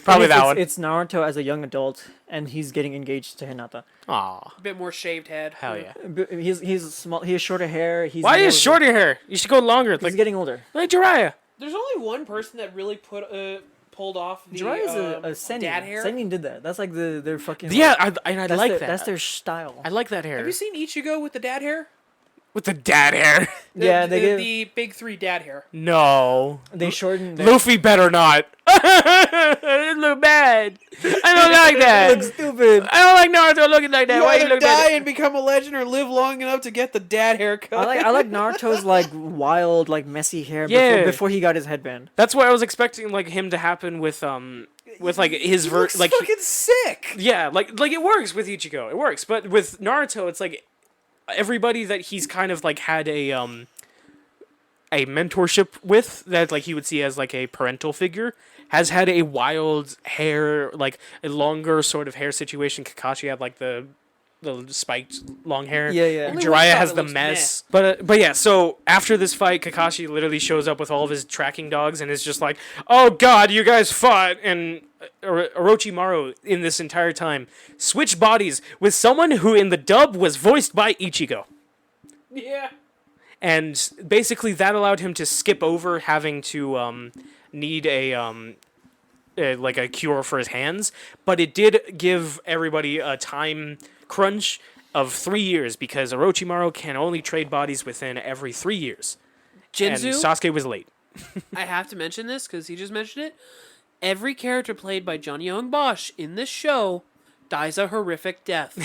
Probably that one. It's Naruto as a young adult, and he's getting engaged to Hinata. Aw. A bit more shaved head. Hell yeah. He's small. He has shorter hair. Why is shorter hair? You should go longer. He's getting older. Like Jiraiya. There's only one person that really pulled off the Jiraiya's a Sennin. dad hair. Sennin did that. That's like their fucking. Yeah, I like that. That's their style. I like that hair. Have you seen Ichigo with the dad hair? With the dad hair. Yeah, they give the big 3 dad hair. No. they shortened. Their, Luffy better not. It look bad. I don't like that. look stupid. I don't like Naruto looking like that. You Why you either look die like and become a legend or live long enough to get the dad haircut. I like Naruto's like wild, like messy hair Yeah. before he got his headband. That's what I was expecting, like him to happen with like his like fucking sick. yeah, like it works with Ichigo. It works, but with Naruto, it's like everybody that he's kind of like had a mentorship with, that like he would see as like a parental figure, has had a wild hair, like a longer sort of hair situation. Kakashi had like the spiked long hair. Yeah, yeah. Only Jiraiya one has shot, the it looks mess. But yeah, so after this fight, Kakashi literally shows up with all of his tracking dogs and is just like, "Oh God, you guys fought!" And Orochimaru in this entire time switched bodies with someone who in the dub was voiced by Ichigo. Yeah. And basically that allowed him to skip over having to need like a cure for his hands, but it did give everybody a time crunch of 3 years because Orochimaru can only trade bodies within every 3 years. And Jinzu, Sasuke was late. I have to mention this because he just mentioned it. Every character played by Johnny Young Bosch in this show dies a horrific death.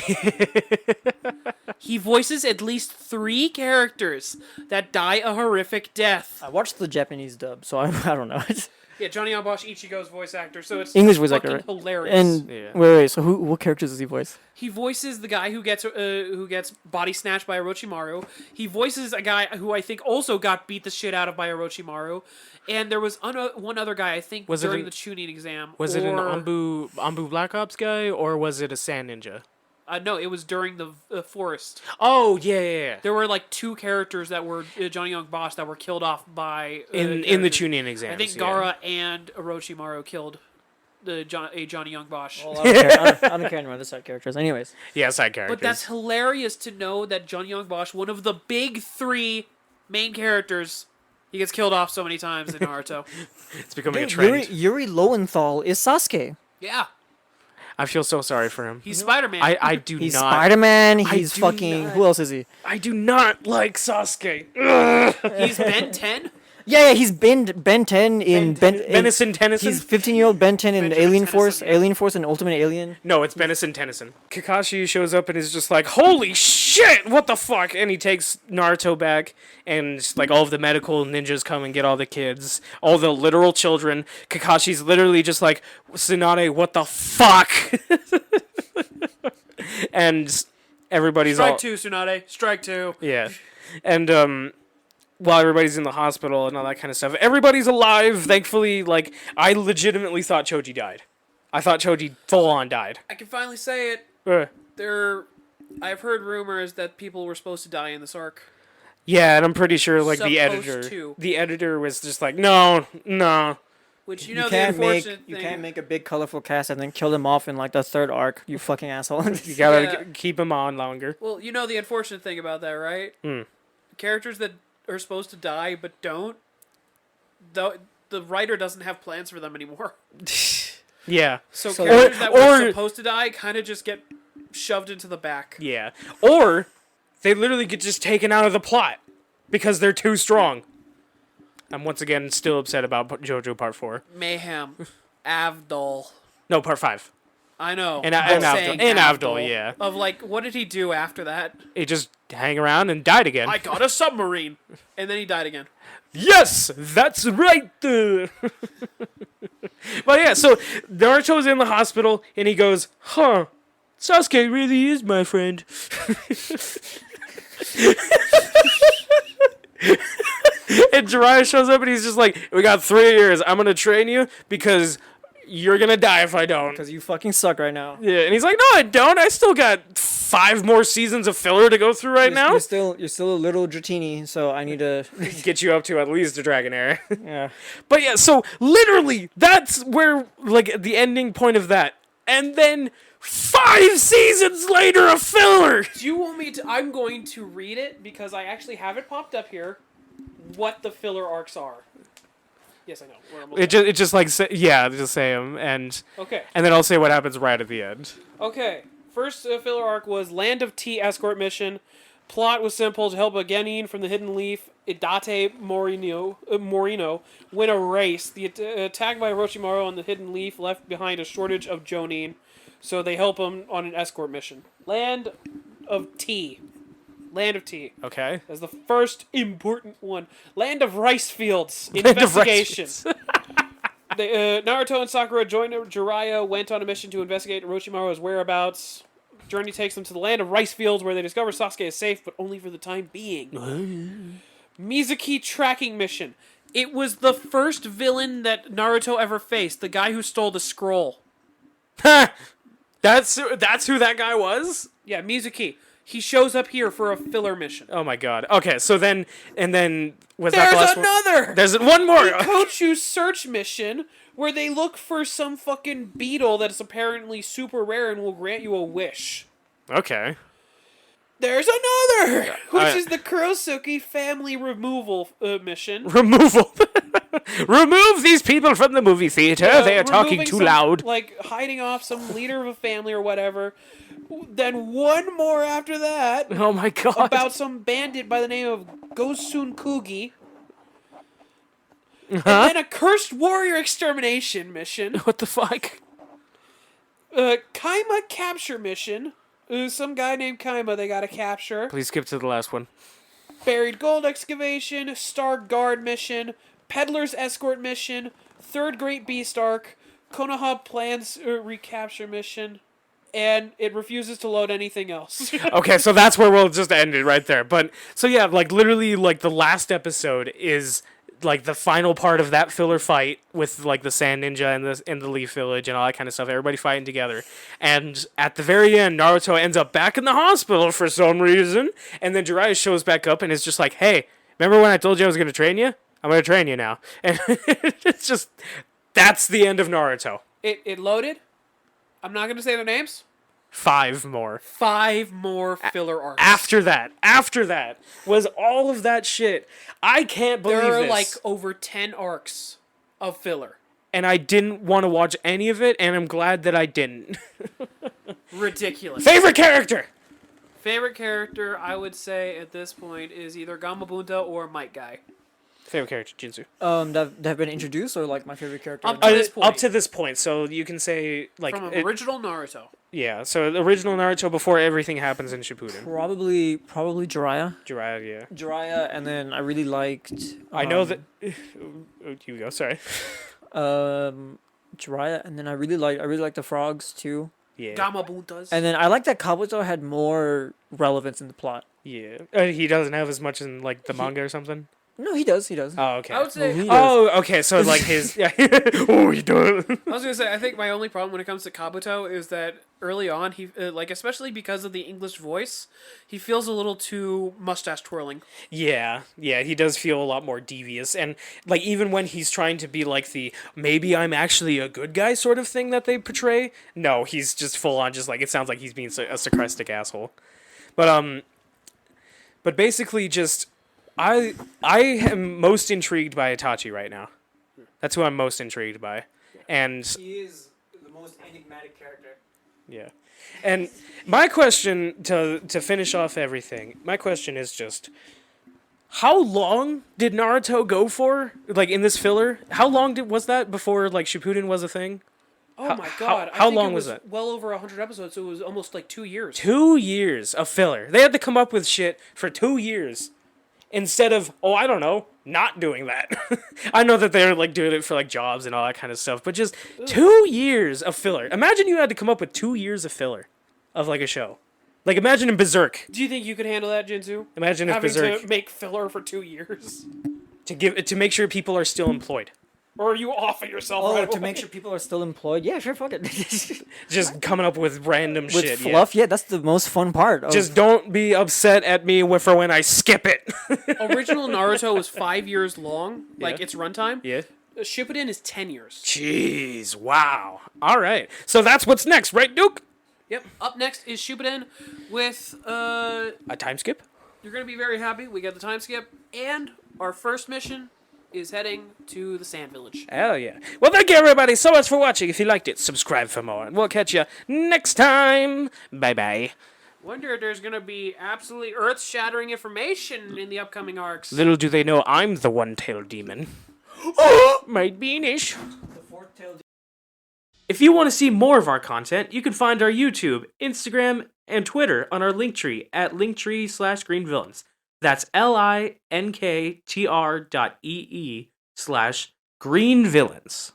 He voices at least 3 characters that die a horrific death. I watched the Japanese dub, so I don't know. Yeah, Johnny Young Bosch, Ichigo's voice actor, so it's English voice fucking actor, right? hilarious. And Yeah. wait, so what characters does he voice? He voices the guy who gets body snatched by Orochimaru. He voices a guy who I think also got beat the shit out of by Orochimaru. And there was one other guy, I think, Was it during an- the Chunin exam. Was it an Anbu Black Ops guy or was it a Sand Ninja? No, it was during the forest. Oh yeah. There were like 2 characters that were Johnny Young Bosch that were killed off by In the characters. Chunin exams. I think yeah. Gaara and Orochimaru killed a Johnny Young Bosch. Well, I don't care anymore. The side characters, anyways. Yeah, side characters. But that's hilarious to know that Johnny Young Bosch, one of the big 3 main characters, he gets killed off so many times in Naruto. it's becoming a trend. Yuri Lowenthal is Sasuke. Yeah, I feel so sorry for him. he's Spider-Man. I do He's not. Spider-Man. I He's do fucking. not- Who else is he? I do not like Sasuke. He's Ben 10. Yeah, he's Ben 10 in Benison Tennyson? He's 15-year-old Ben 10 in Benjamin Alien Force, Tennyson, yeah. Alien Force and Ultimate Alien. No, it's Benison Tennyson. Kakashi shows up and is just like, holy shit, what the fuck? And he takes Naruto back, and like all of the medical ninjas come and get all the kids, all the literal children. Kakashi's literally just like, Tsunade, what the fuck? And everybody's Strike all... 2, Tsunade. Strike 2. Yeah. And while everybody's in the hospital and all that kind of stuff, everybody's alive, thankfully. Like, I legitimately thought Choji died. I thought Choji full-on died. I can finally say it. I've heard rumors that people were supposed to die in this arc. Yeah, and I'm pretty sure, like, the Supposed to. editor was just like, no. Which, You the can't make unfortunate you thing... can't make a big colorful cast and then kill them off in like the 3rd arc. You fucking asshole. You gotta Yeah. keep him on longer. Well, the unfortunate thing about that, right? Characters that are supposed to die but don't, the writer doesn't have plans for them anymore. Yeah. So, So- characters that Or- were supposed to die kind of just get shoved into the back. Yeah. Or they literally get just taken out of the plot because they're too strong. I'm once again still upset about JoJo Part 4. Mayhem. Avdol. No, Part 5. I know. And I'm Avdol. saying And Avdol, yeah. Of like, what did he do after that? He just hang around and died again. I got a submarine. And then he died again. Yes, that's right. But yeah, so Naruto's in the hospital and he goes, huh, Sasuke really is my friend. And Jiraiya shows up and he's just like, we got 3 years. I'm going to train you because you're going to die if I don't. Because you fucking suck right now. Yeah, and he's like, no, I don't. I still got 5 more seasons of filler to go through right now. You're still a little Dratini, so I need to. Get you up to at least the Dragon Era. Yeah. But yeah, so literally, that's where, like, the ending point of that. And then 5 seasons later, a filler! Do you want me to... I'm going to read it because I actually have it popped up here. What the filler arcs are. Yes, I know. We're almost done. It just like, just say them. And Okay. then I'll say what happens right at the end. Okay. First filler arc was Land of Tea escort mission. Plot was simple: to help a Genin from the Hidden Leaf, Idate Morino, win a race. The attack by Orochimaru on the Hidden Leaf left behind a shortage of Jonin, so they help him on an escort mission. Land of Tea. Okay. That's the first important one. Land of Rice Fields. Land of rice Investigation. fields. Naruto and Sakura joined Jiraiya, went on a mission to investigate Orochimaru's whereabouts. Journey takes them to the land of rice fields where they discover Sasuke is safe, but only for the time being. Mizuki tracking mission. It was the first villain that Naruto ever faced, the guy who stole the scroll. That's who that guy was? Yeah, Mizuki. He shows up here for a filler mission. Oh my god. Okay, so then was that the last one? There's another! There's one more! The Kochu's search mission, where they look for some fucking beetle that is apparently super rare and will grant you a wish. Okay. There's another! Which is the Kurosuke family removal mission. Removal. Remove these people from the movie theater. They are talking Removing too some, loud. Like, hiding off some leader of a family or whatever. Then one more after that. Oh my god. About some bandit by the name of Gosun Kugi. And then a cursed warrior extermination mission. What the fuck? Kaima capture mission. Some guy named Kaima they gotta capture. Please skip to the last one. Buried gold excavation. Star guard mission. Peddler's escort mission. Third Great Beast arc. Konoha plans recapture mission. And it refuses to load anything else. Okay, so that's where we'll just end it right there. But so yeah, like literally, like the last episode is like the final part of that filler fight with like the Sand Ninja and the Leaf Village and all that kind of stuff. Everybody fighting together, and at the very end, Naruto ends up back in the hospital for some reason, and then Jiraiya shows back up and is just like, "Hey, remember when I told you I was going to train you? I'm going to train you now." And it's just that's the end of Naruto. It loaded. I'm not going to say their names. 5 more. 5 more filler arcs. After that was all of that shit. I can't believe there are this. like over 10 arcs of filler. And I didn't want to watch any of it, and I'm glad that I didn't. Ridiculous. Favorite character? Favorite character, I would say at this point, is either Gamabunta or Might Guy. Favorite character, Jinsu. That have been introduced, or like my favorite character? Up to this point. Up to this point, so you can say like From original Naruto. Yeah, so the original Naruto before everything happens in Shippuden. Probably Jiraiya. Jiraiya, yeah. Jiraiya, and then I really liked. I know that. You go. Sorry. Jiraiya, and then I really like the frogs too. Yeah. Gamabuntas. And then I like that Kabuto had more relevance in the plot. Yeah. He doesn't have as much in like the manga or something. No, he does. Oh, okay. I would say. He does. Oh, okay. So like his. Yeah. Oh, he does. I was gonna say, I think my only problem when it comes to Kabuto is that early on he, like especially because of the English voice, he feels a little too mustache twirling. Yeah, he does feel a lot more devious, and like even when he's trying to be like the maybe I'm actually a good guy sort of thing that they portray, no, he's just full on just like it sounds like he's being a sarcastic asshole. But basically just I am most intrigued by Itachi right now. That's who I'm most intrigued by, and He is the most enigmatic character. yeah. And my question to finish off everything, my question is just how long did Naruto go for? Like in this filler? How long was that before like Shippuden was a thing? Oh my god! How I think long it was that? Well over 100 episodes, so it was almost like 2 years. 2 years of filler. They had to come up with shit for 2 years instead of I don't know, not doing that. I know that they're like doing it for like jobs and all that kind of stuff, but just 2 years of filler. Imagine you had to come up with 2 years of filler of like a show. Like imagine in Berserk. Do you think you could handle that, Jinzu? Imagine if Having Berserk to make filler for 2 years, to make sure people are still employed. or are you off of yourself? Oh, right to away? make sure people are still employed. Yeah, sure, fuck it. Just coming up with random With shit. fluff, yeah, that's the most fun part. Just don't be upset at me for when I skip it. Original Naruto was 5 years long, like Yeah. its runtime. Yeah. Shippuden is 10 years. Jeez, wow. All right. So that's what's next, right, Duke? Yep. Up next is Shippuden with A time skip? you're gonna be very happy. We got the time skip, and our first mission is heading to the Sand Village. Hell yeah. Well, thank you, everybody, so much for watching. If you liked it, subscribe for more. And we'll catch you next time. Bye-bye. Wonder if there's gonna be absolutely earth-shattering information in the upcoming arcs. Little do they know I'm the one-tailed demon. My beanish. If you want to see more of our content, you can find our YouTube, Instagram, and Twitter on our linktree at linktr.ee/greenvillains. That's linktr.ee/greenvillains.